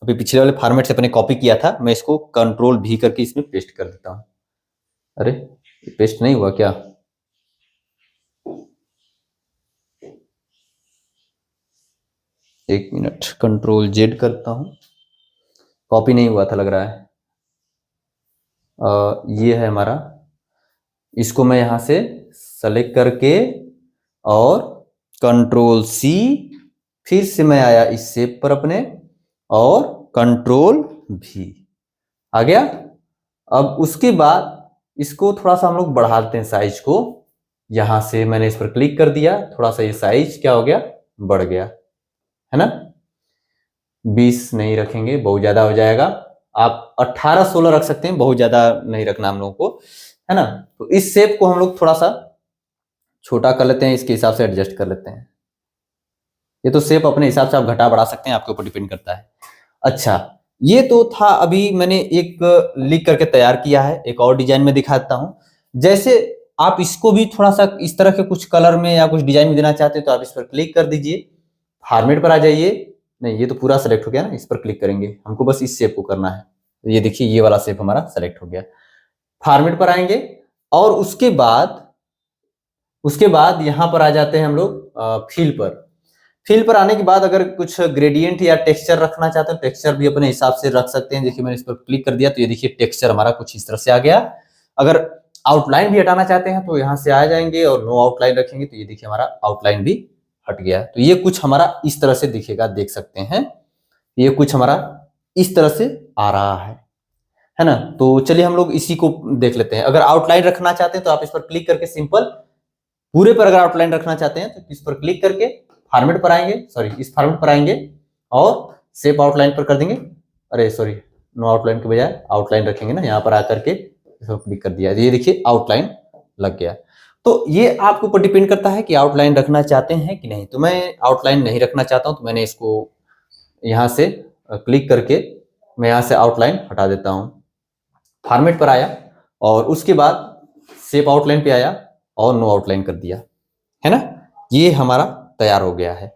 अभी पिछले वाले फॉर्मेट से अपने कॉपी किया था, मैं इसको कंट्रोल भी करके इसमें पेस्ट कर देता हूं। अरे पेस्ट नहीं हुआ क्या? एक मिनट, कंट्रोल जेड करता हूं। कॉपी नहीं हुआ था लग रहा है। ये है हमारा, इसको मैं यहां से सेलेक्ट करके और कंट्रोल सी, फिर से मैं आया इस शेप पर अपने और कंट्रोल भी आ गया। अब उसके बाद इसको थोड़ा सा हम लोग बढ़ा देते हैं साइज को। यहां से मैंने इस पर क्लिक कर दिया, थोड़ा सा ये साइज क्या हो गया, बढ़ गया, है ना। 20 नहीं रखेंगे, बहुत ज्यादा हो जाएगा। आप 18-16 रख सकते हैं, बहुत ज्यादा नहीं रखना हम लोगों को, है ना। तो इस शेप को हम लोग थोड़ा सा छोटा कर लेते हैं, इसके हिसाब से एडजस्ट कर लेते हैं। ये तो शेप अपने हिसाब से आप घटा बढ़ा सकते हैं, आपके ऊपर डिपेंड करता है। अच्छा, ये तो था, अभी मैंने एक लिख करके तैयार किया है। एक और डिजाइन में दिखा देता हूं। जैसे आप इसको भी थोड़ा सा इस तरह के कुछ कलर में या कुछ डिजाइन में देना चाहते हैं तो आप इस पर क्लिक कर दीजिए, फॉर्मेट पर आ जाइए। नहीं, ये तो पूरा सेलेक्ट हो गया ना, इस पर क्लिक करेंगे, हमको बस इस शेप को करना है। तो ये देखिए, ये वाला शेप हमारा सेलेक्ट हो गया। फॉर्मेट पर आएंगे और उसके बाद यहां पर आ जाते हैं हम लोग फिल पर। फिल पर आने के बाद अगर कुछ ग्रेडियंट या टेक्सचर रखना चाहते हैं, टेक्सचर भी अपने हिसाब से रख सकते हैं। देखिए मैंने इस पर क्लिक कर दिया तो ये देखिए टेक्सचर हमारा कुछ इस तरह से आ गया। अगर आउटलाइन भी हटाना चाहते हैं तो यहाँ से आ जाएंगे और नो आउटलाइन रखेंगे तो ये देखिए हमारा आउटलाइन भी हट गया। तो ये कुछ हमारा इस तरह से दिखेगा, देख सकते हैं। ये कुछ हमारा इस तरह से आ रहा है ना। तो चलिए हम लोग इसी को देख लेते हैं। अगर आउटलाइन रखना चाहते हैं तो आप इस पर क्लिक करके सिंपल पूरे पर अगर आउटलाइन रखना चाहते हैं तो इस पर क्लिक करके फॉर्मेट पर आएंगे, सॉरी इस फॉर्मेट पर आएंगे और शेप आउटलाइन पर कर देंगे। अरे सॉरी, नो आउटलाइन के बजाय आउटलाइन रखेंगे ना, यहाँ पर आकर के इसको क्लिक कर दिया, ये देखिए आउटलाइन लग गया। तो ये आपके ऊपर डिपेंड करता है कि आउटलाइन रखना चाहते हैं कि नहीं। तो मैं आउटलाइन नहीं रखना चाहता हूं तो मैंने इसको यहाँ से क्लिक करके मैं यहाँ से आउटलाइन हटा देता हूँ। फॉर्मेट पर आया और उसके बाद शेप आउटलाइन पे आया और नो आउटलाइन कर दिया, है ना। ये हमारा तैयार हो गया है।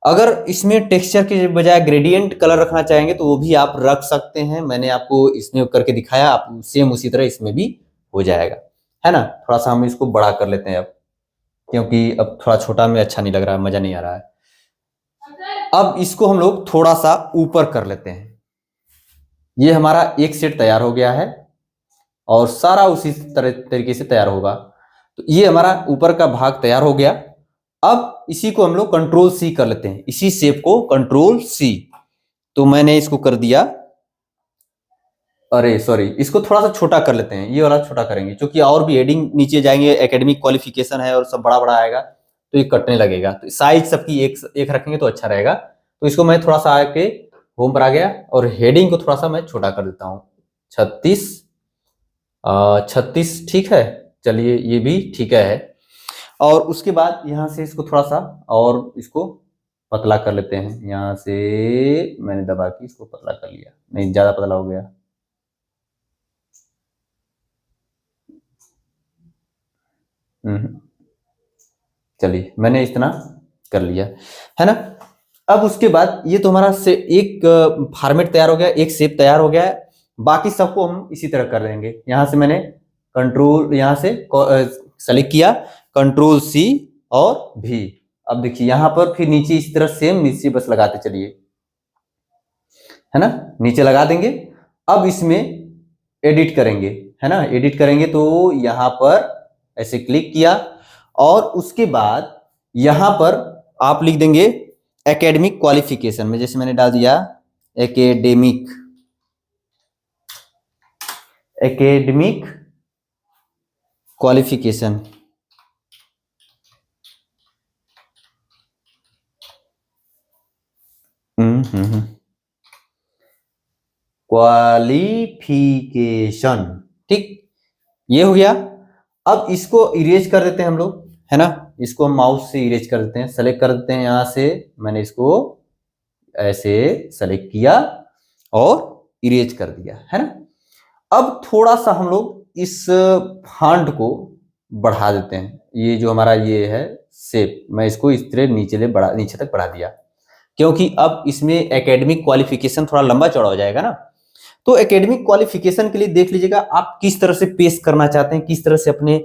अगर इसमें टेक्सचर के बजाय ग्रेडियंट कलर रखना चाहेंगे तो वो भी आप रख सकते हैं। मैंने आपको इसमें करके दिखाया, आप सेम उसी तरह इसमें भी हो जाएगा, है ना। थोड़ा सा हम इसको बड़ा कर लेते हैं अब, क्योंकि अब थोड़ा छोटा में अच्छा नहीं लग रहा है, मजा नहीं आ रहा है। अब इसको हम लोग थोड़ा सा ऊपर कर लेते हैं। ये हमारा एक सेट तैयार हो गया है और सारा उसी तरीके से तैयार होगा। तो ये हमारा ऊपर का भाग तैयार हो गया। अब इसी को हम लोग कंट्रोल सी कर लेते हैं, इसी शेप को कंट्रोल सी। तो मैंने इसको कर दिया, अरे सॉरी, इसको थोड़ा सा छोटा कर लेते हैं, ये वाला छोटा करेंगे क्योंकि और भी हेडिंग नीचे जाएंगे, एकेडमिक क्वालिफिकेशन है और सब बड़ा बड़ा आएगा तो ये कटने लगेगा। तो साइज सबकी एक रखेंगे तो अच्छा रहेगा। तो इसको मैं थोड़ा सा आके होम पर आ गया और हेडिंग को थोड़ा सा मैं छोटा कर देता हूँ। 36 ठीक है, चलिए ये भी ठीक है। और उसके बाद यहाँ से इसको थोड़ा सा और इसको पतला कर लेते हैं। यहाँ से मैंने दबा के इसको पतला कर लिया, नहीं ज्यादा पतला हो गया। चलिए मैंने इतना कर लिया, है ना। अब उसके बाद ये तो हमारा से एक फॉर्मेट तैयार हो गया, एक शेप तैयार हो गया है। बाकी सबको हम इसी तरह कर लेंगे। यहाँ से मैंने कंट्रोल यहाँ से सेलेक्ट किया, कंट्रोल सी और भी। अब देखिए यहाँ पर फिर नीचे इसी तरह सेम नीचे बस लगाते चलिए, है ना, नीचे लगा देंगे। अब इसमें एडिट करेंगे, है ना। एडिट करेंगे तो यहाँ पर ऐसे क्लिक किया और उसके बाद यहाँ पर आप लिख देंगे एकेडमिक क्वालिफिकेशन में, जैसे मैंने डाल दिया एकेडमिक क्वालिफिकेशन। क्वालिफिकेशन, ठीक, ये हो गया। अब इसको इरेज कर देते हैं हम लोग, है ना। इसको हम माउस से इरेज कर देते हैं, सेलेक्ट कर देते हैं। यहां से मैंने इसको ऐसे सेलेक्ट किया और इरेज कर दिया, है ना। अब थोड़ा सा हम लोग इस फॉन्ट को बढ़ा देते हैं। ये जो हमारा ये है शेप, मैं इसको इस तरह नीचे तक बढ़ा दिया, क्योंकि अब इसमें एकेडमिक क्वालिफिकेशन थोड़ा लंबा चौड़ा हो जाएगा ना। तो एकेडमिक क्वालिफिकेशन के लिए देख लीजिएगा आप किस तरह से पेश करना चाहते हैं, किस तरह से अपने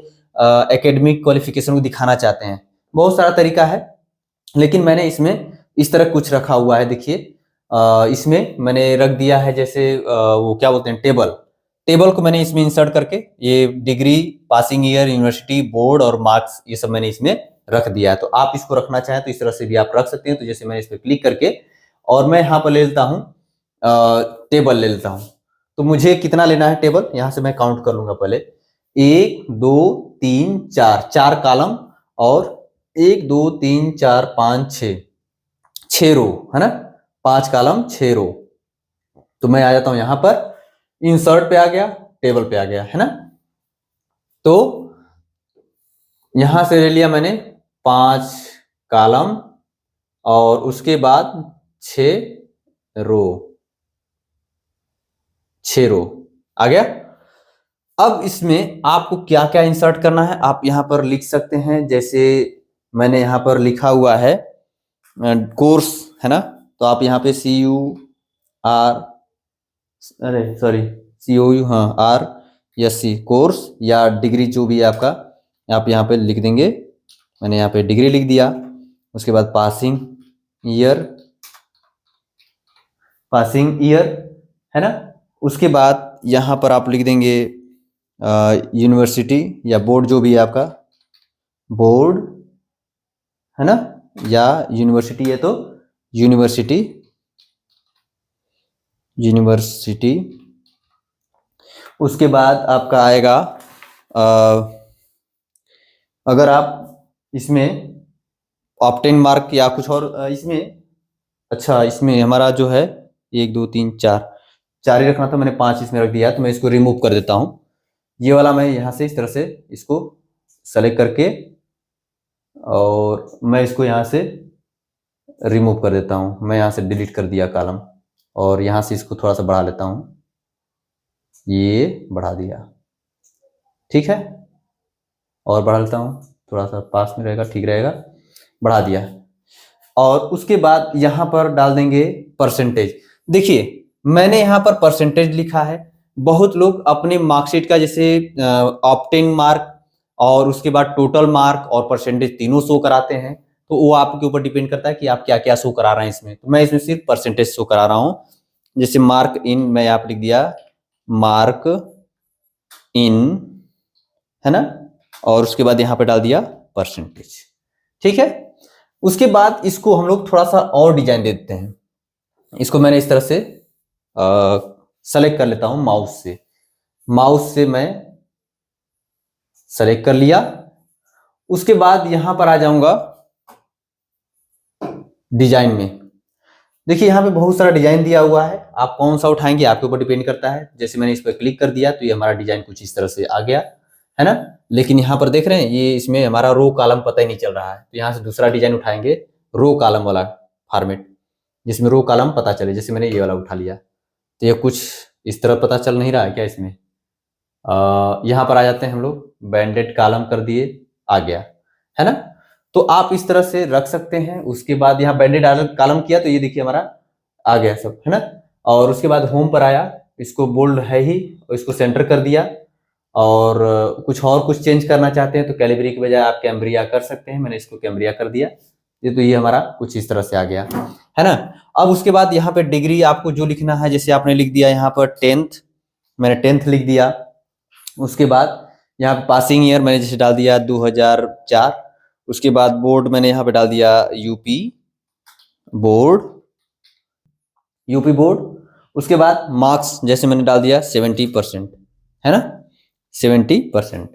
एकेडमिक क्वालिफिकेशन को दिखाना चाहते हैं। बहुत सारा तरीका है, लेकिन मैंने इसमें इस तरह कुछ रखा हुआ है। देखिए इसमें मैंने रख दिया है जैसे वो क्या बोलते हैं, टेबल को मैंने इसमें इंसर्ट करके ये degree, passing year, university, board और मार्क्स, ये सब मैंने इसमें रख दिया है। तो आप इसको रखना चाहें तो इस तरह से भी आप रख सकते हैं। तो जैसे मैंने इस पर क्लिक करके और मैं यहाँ पर ले लेता हूँ टेबल ले लेता हूँ। तो मुझे कितना लेना है टेबल, यहाँ से मैं काउंट कर लूंगा पहले। 1 2 3 4, 4 कॉलम और 1 2 3 4 5 6, 6 रो है ना, 5 कॉलम 6 रो। तो मैं आ जाता हूं यहां पर, इंसर्ट पे आ गया, टेबल पे आ गया है ना। तो यहां से ले लिया मैंने 5 कॉलम और उसके बाद 6 रो, 6 रो आ गया। अब इसमें आपको क्या क्या इंसर्ट करना है आप यहां पर लिख सकते हैं। जैसे मैंने यहां पर लिखा हुआ है कोर्स है ना, तो आप यहाँ पे COU हाँ RSC कोर्स या डिग्री जो भी है आपका, आप यहाँ पे लिख देंगे। मैंने यहाँ पे डिग्री लिख दिया। उसके बाद पासिंग ईयर है ना। उसके बाद यहाँ पर आप लिख देंगे यूनिवर्सिटी या बोर्ड जो भी है आपका, बोर्ड है ना, या यूनिवर्सिटी है तो यूनिवर्सिटी। उसके बाद आपका आएगा अगर आप इसमें ऑब्टेन मार्क या कुछ और इसमें, अच्छा इसमें हमारा जो है 1 2 3 4 ही रखना था, मैंने 5 इसमें रख दिया है। तो मैं इसको रिमूव कर देता हूँ। ये वाला मैं यहाँ से इस तरह से इसको सेलेक्ट करके और मैं इसको यहाँ से रिमूव कर देता हूँ। मैं यहाँ से डिलीट कर दिया कॉलम और यहाँ से इसको थोड़ा सा बढ़ा लेता हूँ, ये बढ़ा दिया, ठीक है। और बढ़ा लेता हूँ, थोड़ा सा पास में रहेगा, ठीक रहेगा, बढ़ा दिया। और उसके बाद यहाँ पर डाल देंगे परसेंटेज। देखिए मैंने यहाँ पर परसेंटेज लिखा है। बहुत लोग अपने मार्कशीट का जैसे ऑब्टेन मार्क और उसके बाद टोटल मार्क और परसेंटेज तीनों शो कराते हैं। तो वो आपके ऊपर डिपेंड करता है कि आप क्या क्या शो करा रहे हैं इसमें। तो मैं इसमें सिर्फ परसेंटेज शो करा रहा हूँ। जैसे मार्क इन मैं यहाँ पर लिख दिया मार्क इन है ना, और उसके बाद यहाँ पे डाल दिया परसेंटेज, ठीक है। उसके बाद इसको हम लोग थोड़ा सा और डिजाइन दे देते हैं। इसको मैंने इस तरह से सेलेक्ट कर लेता हूं माउस से मैं सेलेक्ट कर लिया। उसके बाद यहां पर आ जाऊंगा डिजाइन में। देखिए यहाँ पे बहुत सारा डिजाइन दिया हुआ है, आप कौन सा उठाएंगे आपके ऊपर डिपेंड करता है। जैसे मैंने इस पर क्लिक कर दिया तो ये हमारा डिजाइन कुछ इस तरह से आ गया है ना। लेकिन यहाँ पर देख रहे हैं ये इसमें हमारा रो कॉलम पता ही नहीं चल रहा है। तो यहाँ से दूसरा डिजाइन उठाएंगे, रो कॉलम वाला फॉर्मेट, जिसमें रो कॉलम पता चले। जैसे मैंने ये वाला उठा लिया तो ये कुछ इस तरह पता चल नहीं रहा है क्या इसमें। यहाँ पर आ जाते हैं हम लोग, बैंडेड कॉलम कर दिए, आ गया है ना। तो आप इस तरह से रख सकते हैं। उसके बाद यहाँ बैंडेड कॉलम किया तो ये देखिए हमारा आ गया सब है ना। और उसके बाद होम पर आया, इसको बोल्ड है ही, इसको सेंटर कर दिया। और कुछ चेंज करना चाहते हैं तो कैलिबरी की बजाय आप कैम्ब्रिया कर सकते हैं। मैंने इसको कैम्ब्रिया कर दिया। ये तो ये हमारा कुछ इस तरह से आ गया है ना। अब उसके बाद यहाँ पे डिग्री आपको जो लिखना है, जैसे आपने लिख दिया यहाँ पर 10th, मैंने 10th लिख दिया। उसके बाद यहाँ पे पासिंग ईयर मैंने जैसे डाल दिया 2004। उसके बाद बोर्ड मैंने यहाँ पे डाल दिया यूपी बोर्ड। उसके बाद मार्क्स जैसे मैंने डाल दिया 70% है ना, 70%।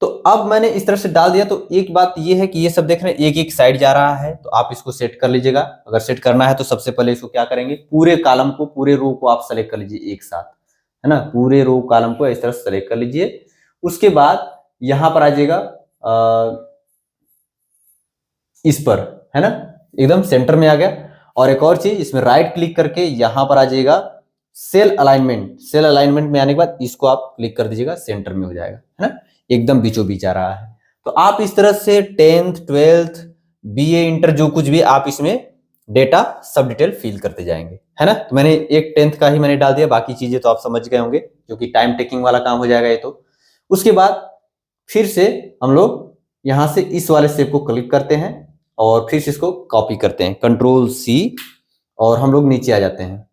तो अब मैंने इस तरह से डाल दिया। तो एक बात ये है कि ये सब देख रहे हैं एक एक साइड जा रहा है, तो आप इसको सेट कर लीजिएगा। अगर सेट करना है तो सबसे पहले इसको क्या करेंगे, पूरे कॉलम को, पूरे रो को आप सेलेक्ट कर लीजिए एक साथ है ना। पूरे रो कॉलम को इस तरह से सेलेक्ट कर लीजिए। उसके बाद यहां पर आ जाइएगा इस पर है ना, एकदम सेंटर में आ गया। और एक और चीज, इसमें राइट क्लिक करके यहां पर आ जाइएगा सेल अलाइनमेंट में आने के बाद इसको आप क्लिक कर दीजिएगा, सेंटर में हो जाएगा है ना। एकदम बीचों बीच आ रहा है। तो आप इस तरह से 10th 12th बीए इंटर जो कुछ भी आप इसमें डेटा सब डिटेल फिल करते जाएंगे, है ना। तो मैंने एक 10th का ही मैंने डाल दिया, बाकी चीजें तो आप समझ गए होंगे क्योंकि टाइम टेकिंग वाला काम हो जाएगा ये। तो उसके बाद फिर से हम लोग यहां से इस वाले स्टेप को क्लिक करते हैं और फिर से इसको कॉपी करते हैं, कंट्रोल सी, और हम लोग नीचे आ जाते हैं।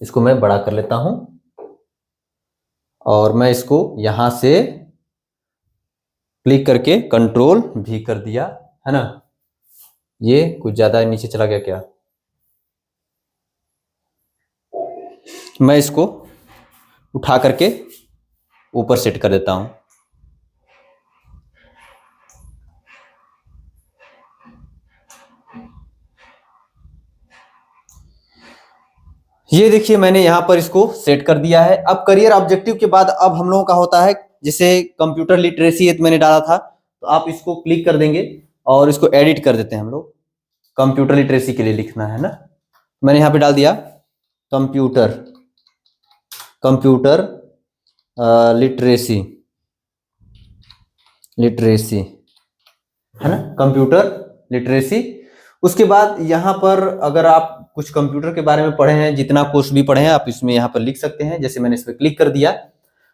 इसको मैं बड़ा कर लेता हूं और मैं इसको यहां से क्लिक करके कंट्रोल भी कर दिया, है ना। ये कुछ ज्यादा नीचे चला गया क्या, मैं इसको उठा करके ऊपर सेट कर देता हूं। ये देखिए मैंने यहां पर इसको सेट कर दिया है। अब करियर ऑब्जेक्टिव के बाद अब हम लोगों का होता है, जैसे कंप्यूटर लिटरेसी ये मैंने डाला था, तो आप इसको क्लिक कर देंगे और इसको एडिट कर देते हैं हम लोग। कंप्यूटर लिटरेसी के लिए लिखना है ना, मैंने यहां पे डाल दिया कंप्यूटर कंप्यूटर लिटरेसी लिटरेसी, है ना, कंप्यूटर लिटरेसी। उसके बाद यहाँ पर अगर आप कुछ कंप्यूटर के बारे में पढ़े हैं, जितना कोर्स भी पढ़े हैं आप इसमें यहाँ पर लिख सकते हैं। जैसे मैंने इस पर क्लिक कर दिया,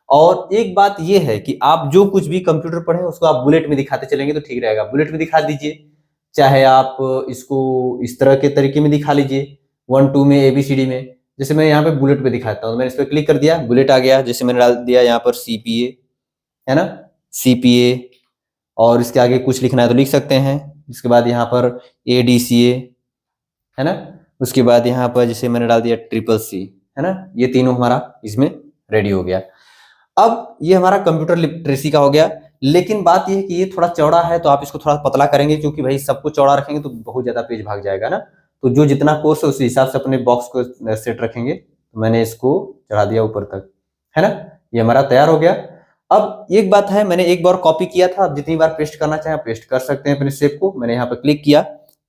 और एक बात ये है कि आप जो कुछ भी कंप्यूटर पढ़े उसको आप बुलेट में दिखाते चलेंगे तो ठीक रहेगा। बुलेट में दिखा दीजिए, चाहे आप इसको इस तरह के तरीके में दिखा लीजिए 1 2 में ABCD में। जैसे मैं यहाँ पे बुलेट पे दिखाता हूँ, मैंने इस पर क्लिक कर दिया, बुलेट आ गया। जैसे मैंने डाल दिया यहाँ पर CPA, है ना, CPA, और इसके आगे कुछ लिखना है तो लिख सकते हैं। इसके बाद यहाँ पर ADCA, है ना। उसके बाद यहाँ पर जैसे मैंने डाल दिया CCC, है ना। ये तीनों हमारा इसमें रेडी हो गया। अब ये हमारा कंप्यूटर लिटरेसी का हो गया। लेकिन बात ये है कि ये थोड़ा चौड़ा है, तो आप इसको थोड़ा पतला करेंगे, क्योंकि भाई सबको चौड़ा रखेंगे तो बहुत ज्यादा पेज भाग जाएगा ना। तो जो जितना कोर्स है उस हिसाब से अपने बॉक्स को सेट रखेंगे। तो मैंने इसको चढ़ा दिया ऊपर तक, है ना। ये हमारा तैयार हो गया। अब एक बात है, मैंने एक बार कॉपी किया था, अब जितनी बार पेस्ट करना चाहे पेस्ट कर सकते हैं अपने शेप को। मैंने यहाँ पे क्लिक किया,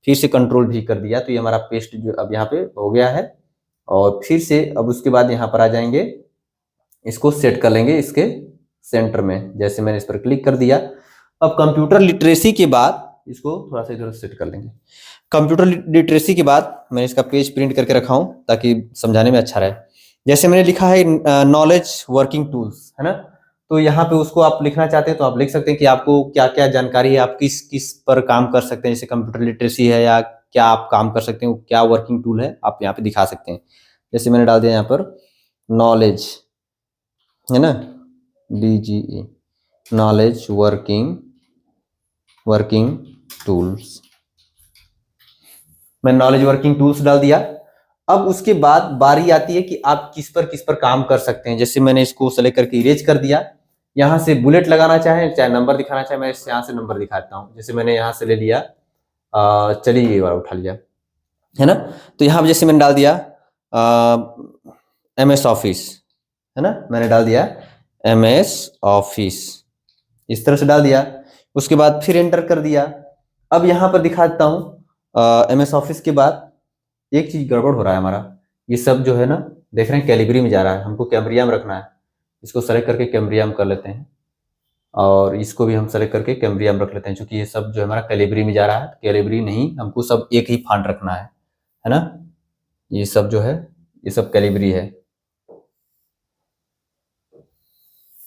फिर से कंट्रोल भी कर दिया, तो ये हमारा पेस्ट जो अब यहाँ पे हो गया है। और फिर से अब उसके बाद यहाँ पर आ जाएंगे, इसको सेट कर लेंगे इसके सेंटर में। जैसे मैंने इस पर क्लिक कर दिया। अब कंप्यूटर लिटरेसी के बाद इसको थोड़ा सा इधर सेट कर लेंगे। कंप्यूटर लिटरेसी के बाद मैंने इसका पेज प्रिंट करके रखा हूं ताकि समझाने में अच्छा रहे। जैसे मैंने लिखा है नॉलेज वर्किंग टूल्स, है ना। तो यहाँ पे उसको आप लिखना चाहते हैं तो आप लिख सकते हैं कि आपको क्या क्या जानकारी है, आप किस किस पर काम कर सकते हैं। जैसे कंप्यूटर लिटरेसी है या क्या आप काम कर सकते हैं, क्या वर्किंग टूल है, आप यहाँ पे दिखा सकते हैं। जैसे मैंने डाल दिया यहाँ पर नॉलेज, है ना, DGE, नॉलेज वर्किंग टूल्स। मैं नॉलेज वर्किंग टूल्स डाल दिया। अब उसके बाद बारी आती है कि आप किस पर काम कर सकते हैं। जैसे मैंने इसको सेलेक्ट करके इरेज कर दिया। यहाँ से बुलेट लगाना चाहे चाहे नंबर दिखाना चाहे, मैं यहाँ से नंबर दिखाता हूँ। जैसे मैंने यहाँ से ले लिया, चलिए ये वाला उठा लिया, है ना। तो यहाँ जैसे मैंने डाल दिया MS ऑफिस, है ना, मैंने डाल दिया MS ऑफिस, इस तरह से डाल दिया। उसके बाद फिर एंटर कर दिया। अब यहाँ पर दिखा देता हूँ MS ऑफिस के बाद एक चीज गड़बड़ हो रहा है हमारा। ये सब जो है ना, देख रहे हैं कैलिबरी में जा रहा है, हमको कैम्ब्रिया में रखना है। इसको सेलेक्ट करके कैम्ब्रिया में कर लेते हैं, और इसको भी हम सेलेक्ट करके कैम्ब्रिया में रख लेते हैं। क्योंकि ये सब जो है हमारा कैलिबरी में जा रहा है, कैलिबरी नहीं, हमको सब एक ही फॉन्ट रखना है ना। ये सब जो है ये सब कैलिबरी है।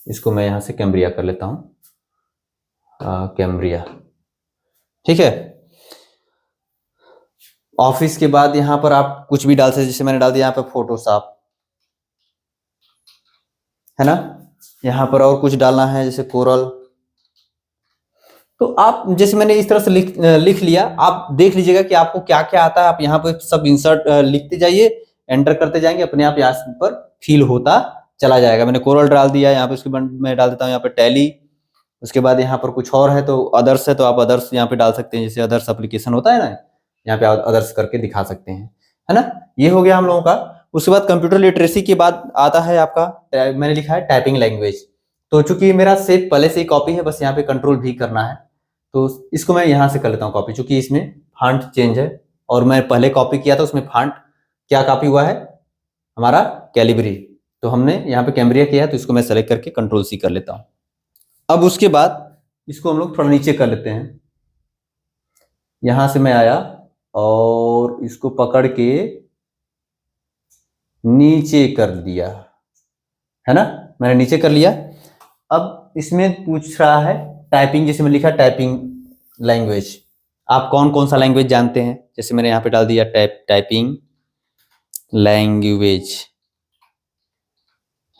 इसको मैं यहाँ से कैम्ब्रिया कर लेता हूँ, कैम्ब्रिया, ठीक है। ऑफिस के बाद यहाँ पर आप कुछ भी डाल सकते, जैसे मैंने डाल दिया यहाँ पर फोटोशॉप, है ना। यहाँ पर और कुछ डालना है जैसे कोरल। तो आप जैसे मैंने इस तरह से लिख लिया। आप देख लीजिएगा कि आपको क्या क्या आता है। आप यहाँ पर सब इंसर्ट लिखते जाइए, एंटर करते जाएंगे, अपने आप यहाँ पर फिल होता चला जाएगा। मैंने कोरल डाल दिया यहाँ पे। उसके बाद मैं डाल देता हूँ यहाँ पर टैली। उसके बाद यहाँ पर कुछ और है तो अदर्स है, तो आप अदर्स यहाँ पे डाल सकते हैं। जैसे अदर्स एप्लीकेशन होता है ना, यहाँ पे अदर्स करके दिखा सकते हैं, है ना। ये हो गया हम लोगों का। उसके बाद कंप्यूटर लिटरेसी के बाद आता है आपका, मैंने लिखा है टाइपिंग लैंग्वेज। तो चूंकि मेरा सेव पहले से ही कॉपी है, बस यहाँ पे कंट्रोल भी करना है, तो इसको मैं यहाँ से कर लेता हूँ कॉपी। चूंकि इसमें फॉन्ट चेंज है, और मैं पहले कॉपी किया था उसमें फॉन्ट क्या कॉपी हुआ है हमारा कैलिबरी, तो हमने यहाँ पे कैम्ब्रिया किया है, तो इसको मैं सेलेक्ट करके कंट्रोल C कर लेता हूँ। अब उसके बाद इसको हम लोग थोड़ा नीचे कर लेते हैं। यहां से मैं आया और इसको पकड़ के नीचे कर दिया, है ना, मैंने नीचे कर लिया। अब इसमें पूछ रहा है टाइपिंग, जैसे मैं लिखा टाइपिंग लैंग्वेज, आप कौन कौन सा लैंग्वेज जानते हैं, जैसे मैंने यहाँ पे डाल दिया टाइपिंग लैंग्वेज,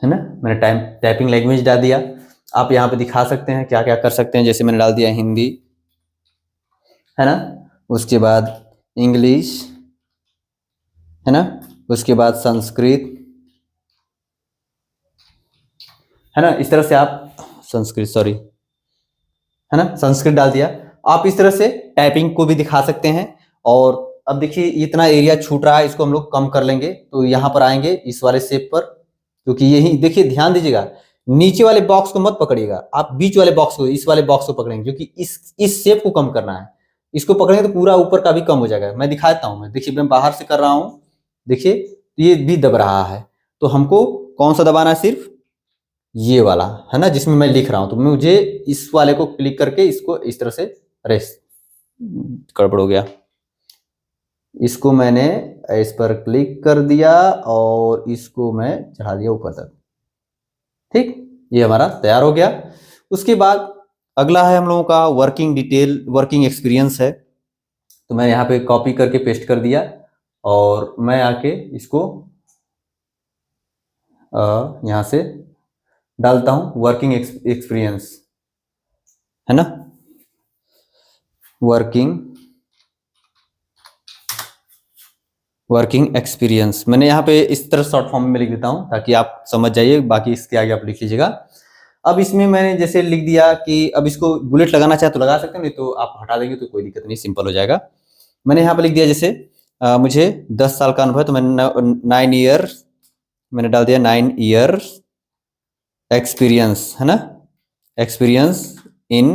है ना, मैंने टाइपिंग लैंग्वेज डाल दिया। आप यहाँ पे दिखा सकते हैं क्या क्या कर सकते हैं, जैसे मैंने डाल दिया हिंदी, है ना, उसके बाद इंग्लिश, है ना, उसके बाद संस्कृत, है ना, इस तरह से आप संस्कृत, सॉरी, है ना, संस्कृत डाल दिया। आप इस तरह से टाइपिंग को भी दिखा सकते हैं। और अब देखिए इतना एरिया छूट रहा है, इसको हम लोग कम कर लेंगे। तो यहाँ पर आएंगे इस वाले शेप पर, क्योंकि यही देखिए, ध्यान दीजिएगा, नीचे वाले बॉक्स को मत पकड़िएगा, आप बीच वाले बॉक्स को, इस वाले बॉक्स को पकड़ेंगे, क्योंकि इस शेप को कम करना है। इसको पकड़ेंगे तो पूरा ऊपर का भी कम हो जाएगा। मैं दिखाता हूँ, मैं देखिए, मैं बाहर से कर रहा हूँ, देखिए ये भी दब रहा है। तो हमको कौन सा दबाना है, सिर्फ ये वाला, है ना, जिसमें मैं लिख रहा हूं। तो मुझे इस वाले को क्लिक करके इसको इस तरह से, अरे गड़बड़ हो गया, इसको मैंने इस पर क्लिक कर दिया और इसको मैं चढ़ा दिया ऊपर तक। ठीक, ये हमारा तैयार हो गया। उसके बाद अगला है हम लोगों का वर्किंग डिटेल, वर्किंग एक्सपीरियंस है। तो मैं यहाँ पे कॉपी करके पेस्ट कर दिया और मैं आके इसको यहाँ से डालता हूं वर्किंग एक्सपीरियंस, है ना, वर्किंग एक्सपीरियंस मैंने यहाँ पे इस तरह शॉर्ट फॉर्म में लिख देता हूँ ताकि आप समझ जाइए, बाकी इसके आगे आप लिख लीजिएगा। अब इसमें मैंने जैसे लिख दिया कि अब इसको बुलेट लगाना चाहे तो लगा सकते हैं, नहीं तो आप हटा देंगे तो कोई दिक्कत नहीं, सिंपल हो जाएगा। मैंने यहाँ पे लिख दिया जैसे मुझे 10 साल का अनुभव है, तो मैंने 9 ईयर मैंने डाल दिया, 9 ईयर एक्सपीरियंस, है ना, एक्सपीरियंस इन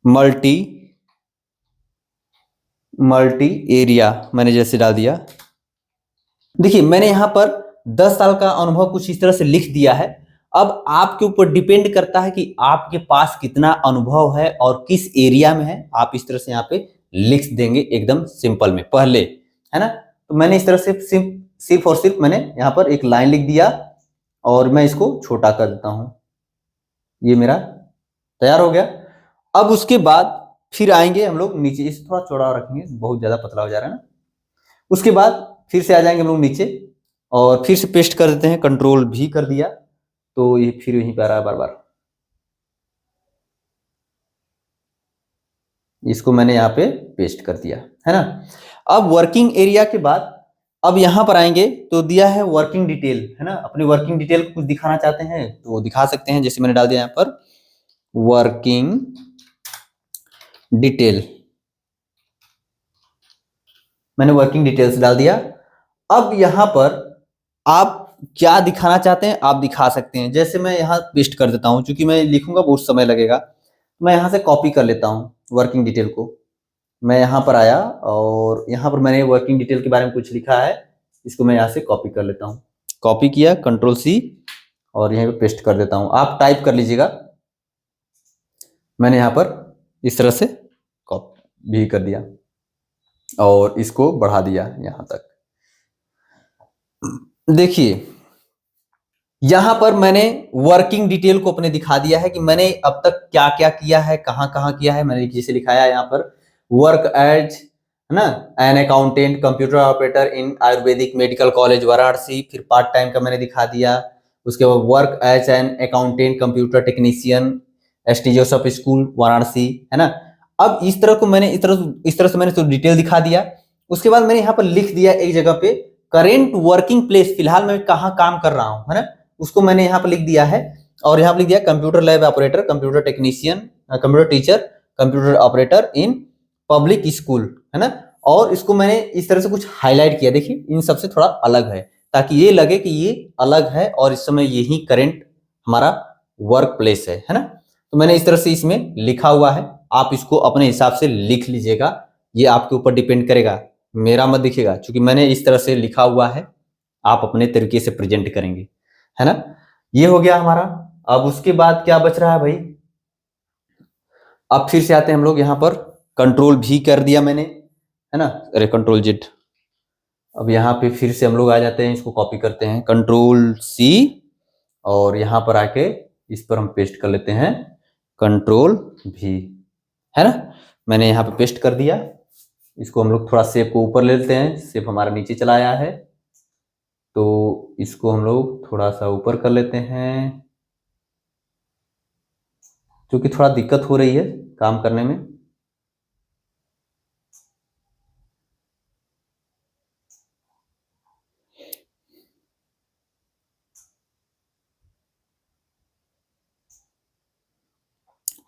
मल्टी एरिया मैंने जैसे डाल दिया। देखिए मैंने यहाँ पर 10 साल का अनुभव कुछ इस तरह से लिख दिया है। अब आपके ऊपर डिपेंड करता है कि आपके पास कितना अनुभव है और किस एरिया में है। आप इस तरह से यहाँ पे लिख देंगे एकदम सिंपल में पहले, है ना। तो मैंने इस तरह से सिर्फ और सिर्फ मैंने यहाँ पर एक लाइन लिख दिया और मैं इसको छोटा कर देता हूं, ये मेरा तैयार हो गया। अब उसके बाद फिर आएंगे हम लोग नीचे, इसे थोड़ा चौड़ा रखेंगे, बहुत ज्यादा पतला हो जा रहा है ना। उसके बाद फिर से आ जाएंगे हम लोग नीचे और फिर से पेस्ट कर देते हैं, कंट्रोल भी कर दिया, तो ये फिर यहीं पर आ रहा है बार बार। इसको मैंने यहाँ पे पेस्ट कर दिया, है ना। अब वर्किंग एरिया के बाद अब यहां पर आएंगे तो दिया है वर्किंग डिटेल, है ना, अपनी वर्किंग डिटेल को कुछ दिखाना चाहते हैं तो वो दिखा सकते हैं। जैसे मैंने डाल दिया यहाँ पर वर्किंग डिटेल, मैंने वर्किंग डिटेल्स डाल दिया। अब यहां पर आप क्या दिखाना चाहते हैं आप दिखा सकते हैं। जैसे मैं यहाँ पेस्ट कर देता हूं, क्योंकि मैं लिखूंगा बहुत समय लगेगा, मैं यहाँ से कॉपी कर लेता हूँ वर्किंग डिटेल को। मैं यहाँ पर आया और यहाँ पर मैंने वर्किंग डिटेल के बारे में कुछ लिखा है, इसको मैं यहाँ से कॉपी कर लेता हूँ। कॉपी किया, कंट्रोल सी, और यहाँ पे पेस्ट कर देता हूँ। आप टाइप कर लीजिएगा, मैंने यहाँ पर इस तरह से कॉपी भी कर दिया और इसको बढ़ा दिया यहाँ तक। देखिए यहां पर मैंने वर्किंग डिटेल को अपने दिखा दिया है कि मैंने अब तक क्या क्या किया है, कहां कहां किया है। मैंने जैसे लिखाया है यहाँ पर वर्क एज, है ना, an accountant computer operator in Ayurvedic medical college Varanasi, फिर पार्ट टाइम का मैंने दिखा दिया। उसके बाद work as an accountant computer technician ST Joseph school Varanasi, है ना। अब इस तरह को मैंने इस तरह से मैंने तो डिटेल दिखा दिया। उसके बाद मैंने यहाँ पर लिख दिया एक जगह पे करेंट वर्किंग प्लेस, फिलहाल मैं कहाँ काम कर रहा हूँ, है ना, उसको मैंने यहाँ पर लिख दिया है। और यहाँ पर लिख दिया computer lab operator, computer technician, computer teacher, computer operator in public school, है ना। और इसको मैंने इस तरह से कुछ हाईलाइट किया, देखिए इन सबसे थोड़ा अलग है ताकि ये लगे कि ये अलग है और इस समय यही करेंट हमारा वर्क प्लेस है ना। तो मैंने इस तरह से इसमें लिखा हुआ है, आप इसको अपने हिसाब से लिख लीजिएगा, ये आपके ऊपर डिपेंड करेगा, मेरा मत दिखेगा, क्योंकि मैंने इस तरह से लिखा हुआ है, आप अपने तरीके से प्रेजेंट करेंगे, है ना। ये हो गया हमारा। अब उसके बाद क्या बच रहा है भाई, अब फिर से आते हैं हम लोग यहाँ पर, कंट्रोल भी कर दिया मैंने, है ना, अरे कंट्रोल जेड। अब यहाँ पे फिर से हम लोग आ जाते हैं, इसको कॉपी करते हैं, कंट्रोल सी, और यहाँ पर आके इस पर हम पेस्ट कर लेते हैं कंट्रोल भी, है ना। मैंने यहाँ पे पेस्ट कर दिया। इसको हम लोग थोड़ा शेप को ऊपर ले लेते हैं, शेप हमारा नीचे चला आया है, तो इसको हम लोग थोड़ा सा ऊपर कर लेते हैं, क्योंकि थोड़ा दिक्कत हो रही है काम करने में।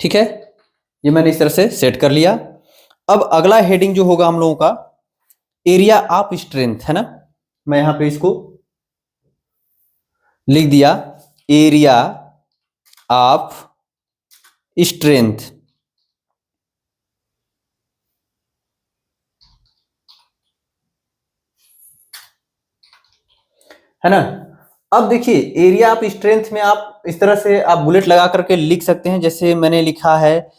ठीक है, ये मैंने इस तरह से सेट कर लिया। अब अगला हेडिंग जो होगा हम लोगों का, एरिया ऑफ स्ट्रेंथ, है ना। मैं यहां पे इसको लिख दिया, एरिया ऑफ स्ट्रेंथ, है ना। अब देखिए, एरिया ऑफ स्ट्रेंथ में आप इस तरह से आप बुलेट लगा करके लिख सकते हैं, जैसे मैंने लिखा है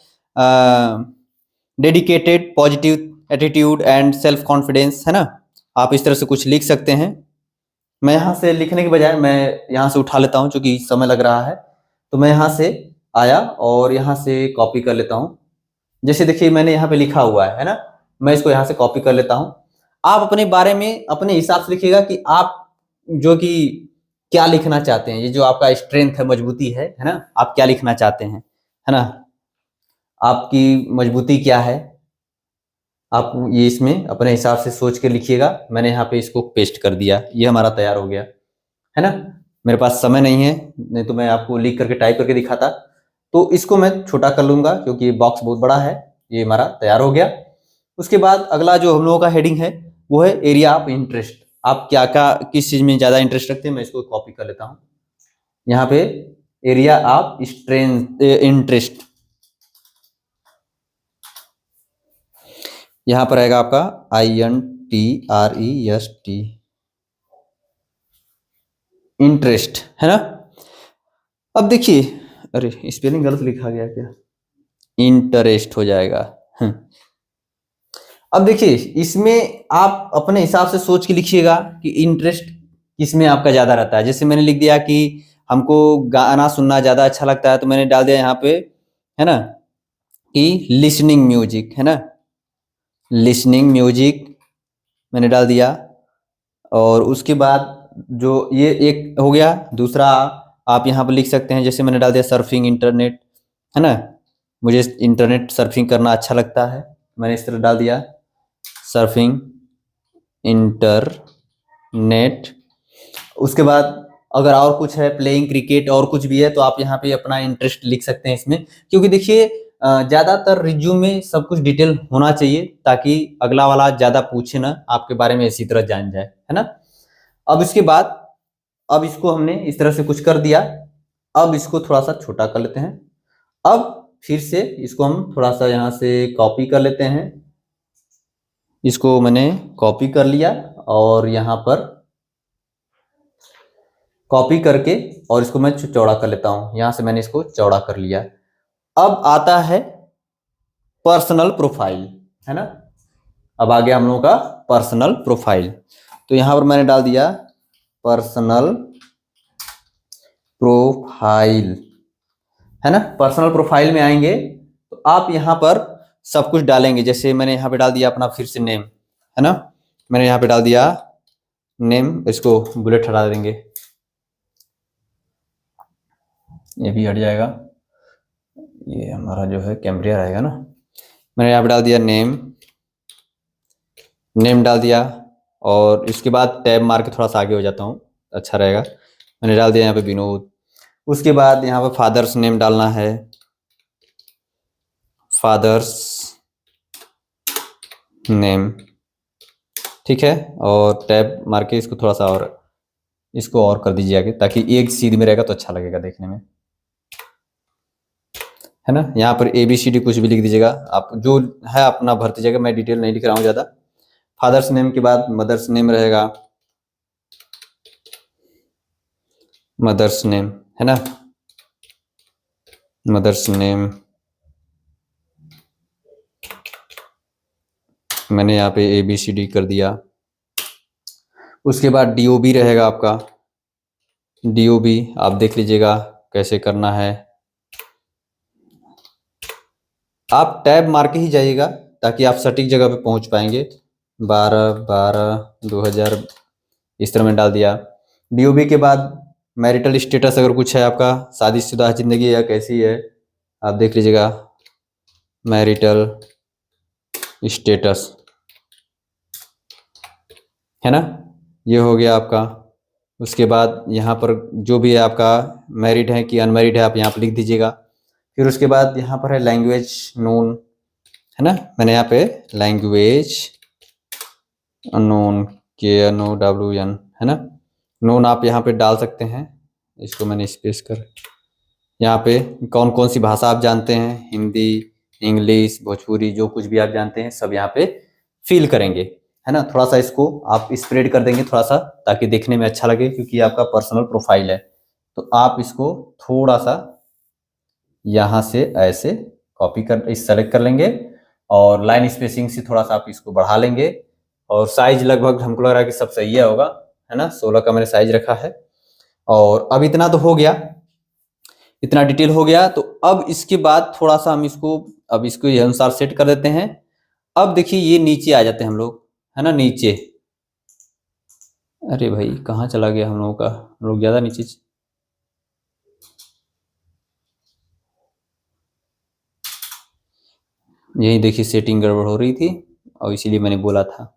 dedicated positive attitude and self confidence, है ना। आप इस तरह से कुछ लिख सकते हैं। मैं यहाँ से लिखने के बजाय मैं यहाँ से उठा लेता हूँ, क्योंकि समय लग रहा है, तो मैं यहाँ से आया और यहाँ से कॉपी कर लेता हूँ। जैसे देखिए मैंने यहाँ पे लिखा हुआ है ना, मैं इसको यहाँ से कॉपी कर लेता हूँ। आप अपने बारे में अपने हिसाब से लिखिएगा कि आप जो कि क्या लिखना चाहते हैं, ये जो आपका स्ट्रेंथ है, मजबूती है ना, आप क्या लिखना चाहते हैं, है ना, आपकी मजबूती क्या है, आप ये इसमें अपने हिसाब से सोच के लिखिएगा। मैंने यहाँ पे इसको पेस्ट कर दिया, ये हमारा तैयार हो गया, है ना। मेरे पास समय नहीं है, नहीं तो मैं आपको लिख करके टाइप करके दिखाता, तो इसको मैं छोटा कर लूंगा क्योंकि ये बॉक्स बहुत बड़ा है। ये हमारा तैयार हो गया। उसके बाद अगला जो हम लोगों का हेडिंग है वो है एरिया ऑफ इंटरेस्ट। आप क्या क्या किस चीज में ज्यादा इंटरेस्ट रखते हैं, मैं इसको कॉपी कर लेता हूँ। यहाँ पे एरिया ऑफ स्ट्रेंथ इंटरेस्ट, यहाँ पर आएगा आपका INTREST, इंटरेस्ट, है ना। अब देखिए, अरे स्पेलिंग गलत लिखा गया क्या, इंटरेस्ट हो जाएगा। अब देखिए, इसमें आप अपने हिसाब से सोच के लिखिएगा कि इंटरेस्ट किसमें आपका ज्यादा रहता है। जैसे मैंने लिख दिया कि हमको गाना सुनना ज्यादा अच्छा लगता है, तो मैंने डाल दिया यहाँ पे, है ना, कि लिसनिंग म्यूजिक, है ना, लिसनिंग म्यूजिक मैंने डाल दिया। और उसके बाद जो ये एक हो गया, दूसरा आप यहाँ पर लिख सकते हैं, जैसे मैंने डाल दिया सर्फिंग इंटरनेट, है ना, मुझे इंटरनेट सर्फिंग करना अच्छा लगता है, मैंने इस तरह डाल दिया सर्फिंग इंटरनेट। उसके बाद अगर और कुछ है, प्लेइंग क्रिकेट और कुछ भी है, तो आप यहाँ पे अपना इंटरेस्ट लिख सकते हैं इसमें, क्योंकि देखिए ज्यादातर रिज्यूम में सब कुछ डिटेल होना चाहिए, ताकि अगला वाला ज्यादा पूछे ना आपके बारे में, इसी तरह जान जाए, है ना। अब इसके बाद, अब इसको हमने इस तरह से कुछ कर दिया। अब इसको थोड़ा सा छोटा कर लेते हैं। अब फिर से इसको हम थोड़ा सा यहाँ से कॉपी कर लेते हैं। इसको मैंने कॉपी कर लिया और यहाँ पर कॉपी करके, और इसको मैं चौड़ा कर लेता हूं। यहां से मैंने इसको चौड़ा कर लिया। अब आता है पर्सनल प्रोफाइल, है ना। अब आ गया हम लोगों का पर्सनल प्रोफाइल। तो यहां पर मैंने डाल दिया पर्सनल प्रोफाइल, है ना। पर्सनल प्रोफाइल में आएंगे तो आप यहां पर सब कुछ डालेंगे। जैसे मैंने यहाँ पे डाल दिया अपना फिर से नेम, है ना, मैंने यहाँ पे डाल दिया नेम। इसको बुलेट हटा देंगे, ये भी हट जाएगा, ये हमारा जो है कैम्ब्रिया रहेगा ना। मैंने यहाँ पे डाल दिया नेम, नेम डाल दिया, और इसके बाद टैब मार के थोड़ा सा आगे हो जाता हूँ, अच्छा रहेगा। मैंने डाल दिया यहाँ पे विनोद। उसके बाद यहाँ पे फादर्स नेम डालना है, फादर्स नेम, ठीक है। और टैब मार के इसको थोड़ा सा और, इसको और कर दीजिए आगे, ताकि एक सीध में रहेगा तो अच्छा लगेगा देखने में, है ना। यहाँ पर ABCD कुछ भी लिख दीजिएगा, आप जो है अपना भर दीजिएगा, मैं डिटेल नहीं लिख रहा हूँ ज़्यादा। फादर्स नेम के बाद मदर्स नेम रहेगा, मदर्स नेम, है ना। मदर्स नेम मैंने यहाँ पे ABCD कर दिया। उसके बाद DOB रहेगा आपका। DOB आप देख लीजिएगा कैसे करना है। आप टैब मार के ही जाइएगा ताकि आप सटीक जगह पे पहुंच पाएंगे। 12/12/2000 इस तरह में डाल दिया। DOB के बाद मैरिटल स्टेटस अगर कुछ है आपका, शादीशुदा जिंदगी है कैसी है आप देख लीजिएगा। मैरिटल स्टेटस है ना, ये हो गया आपका। उसके बाद यहाँ पर जो भी है आपका मैरिड है कि अनमैरिड है आप यहाँ पर लिख दीजिएगा। फिर उसके बाद यहाँ पर है लैंग्वेज नोन है ना, मैंने यहाँ पे लैंग्वेज नोन KNOWN है ना, नोन आप यहाँ पे डाल सकते हैं। इसको मैंने स्पेस कर, यहाँ पे कौन कौन सी भाषा आप जानते हैं, हिंदी, इंग्लिश, भोजपुरी, जो कुछ भी आप जानते हैं सब यहाँ पे फिल करेंगे है ना। थोड़ा सा इसको आप स्प्रेड कर देंगे थोड़ा सा ताकि देखने में अच्छा लगे, क्योंकि आपका पर्सनल प्रोफाइल है। तो आप इसको थोड़ा सा यहाँ से ऐसे कॉपी कर सेलेक्ट कर लेंगे और लाइन स्पेसिंग से थोड़ा सा आप इसको बढ़ा लेंगे। और साइज लगभग हमको लग रहा है कि सब सही होगा है ना। 16 का मैंने साइज रखा है। और अब इतना तो हो गया, इतना डिटेल हो गया। तो अब इसके बाद थोड़ा सा हम इसको अब इसको ये अनुसार सेट कर देते हैं। अब देखिए ये नीचे आ जाते हैं हम लोग है ना, नीचे। अरे भाई कहाँ चला गया हम लोगों का, हम लोग ज्यादा नीचे। यही देखिए सेटिंग गड़बड़ हो रही थी और इसीलिए मैंने बोला था।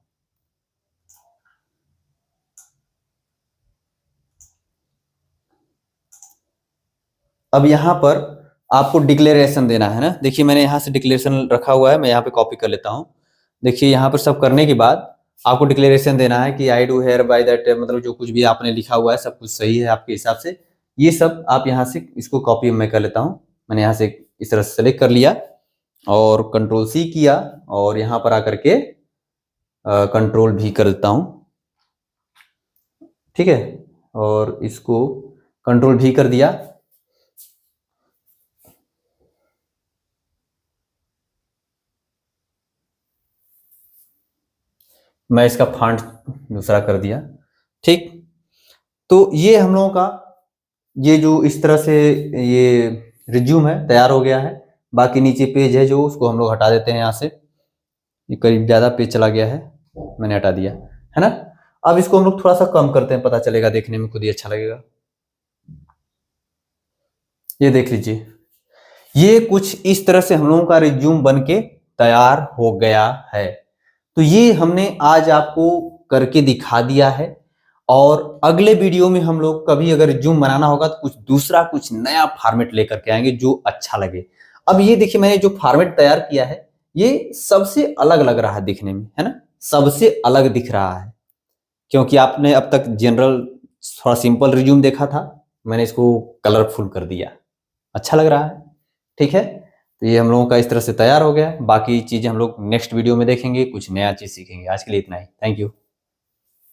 अब यहाँ पर आपको डिक्लेरेशन देना है ना। देखिए मैंने यहाँ से डिक्लेरेशन रखा हुआ है, मैं यहाँ पे कॉपी कर लेता हूँ। देखिए यहाँ पर सब करने के बाद आपको डिक्लेरेशन देना है कि I do here by that, मतलब जो कुछ भी आपने लिखा हुआ है सब कुछ सही है आपके हिसाब से। ये सब आप यहाँ से इसको कॉपी मैं कर लेता हूँ। मैंने यहाँ से इस तरह से सेलेक्ट कर लिया और Ctrl+C किया और यहाँ पर आकर के Ctrl+V कर देता हूँ, ठीक है। और इसको Ctrl+V कर दिया। मैं इसका फॉन्ट दूसरा कर दिया, ठीक। तो ये हम लोगों का ये जो इस तरह से ये रिज्यूम है तैयार हो गया है। बाकी नीचे पेज है जो उसको हम लोग हटा देते हैं यहाँ से, ये करीब ज़्यादा पेज चला गया है, मैंने हटा दिया है ना। अब इसको हम लोग थोड़ा सा कम करते हैं, पता चलेगा देखने में खुद ही अच्छा लगेगा। ये देख लीजिए ये कुछ इस तरह से हम लोगों का रिज्यूम बन के तैयार हो गया है। तो ये हमने आज आपको करके दिखा दिया है। और अगले वीडियो में हम लोग कभी अगर रिज्यूम बनाना होगा तो कुछ दूसरा कुछ नया फॉर्मेट लेकर के आएंगे जो अच्छा लगे। अब ये देखिए मैंने जो फॉर्मेट तैयार किया है ये सबसे अलग लग रहा है दिखने में है ना, सबसे अलग दिख रहा है। क्योंकि आपने अब तक जनरल थोड़ा सिंपल रिज्यूम देखा था, मैंने इसको कलरफुल कर दिया, अच्छा लग रहा है, ठीक है। तो ये हम लोगों का इस तरह से तैयार हो गया। बाकी चीजें हम लोग नेक्स्ट वीडियो में देखेंगे, कुछ नया चीज सीखेंगे। आज के लिए इतना ही, थैंक यू।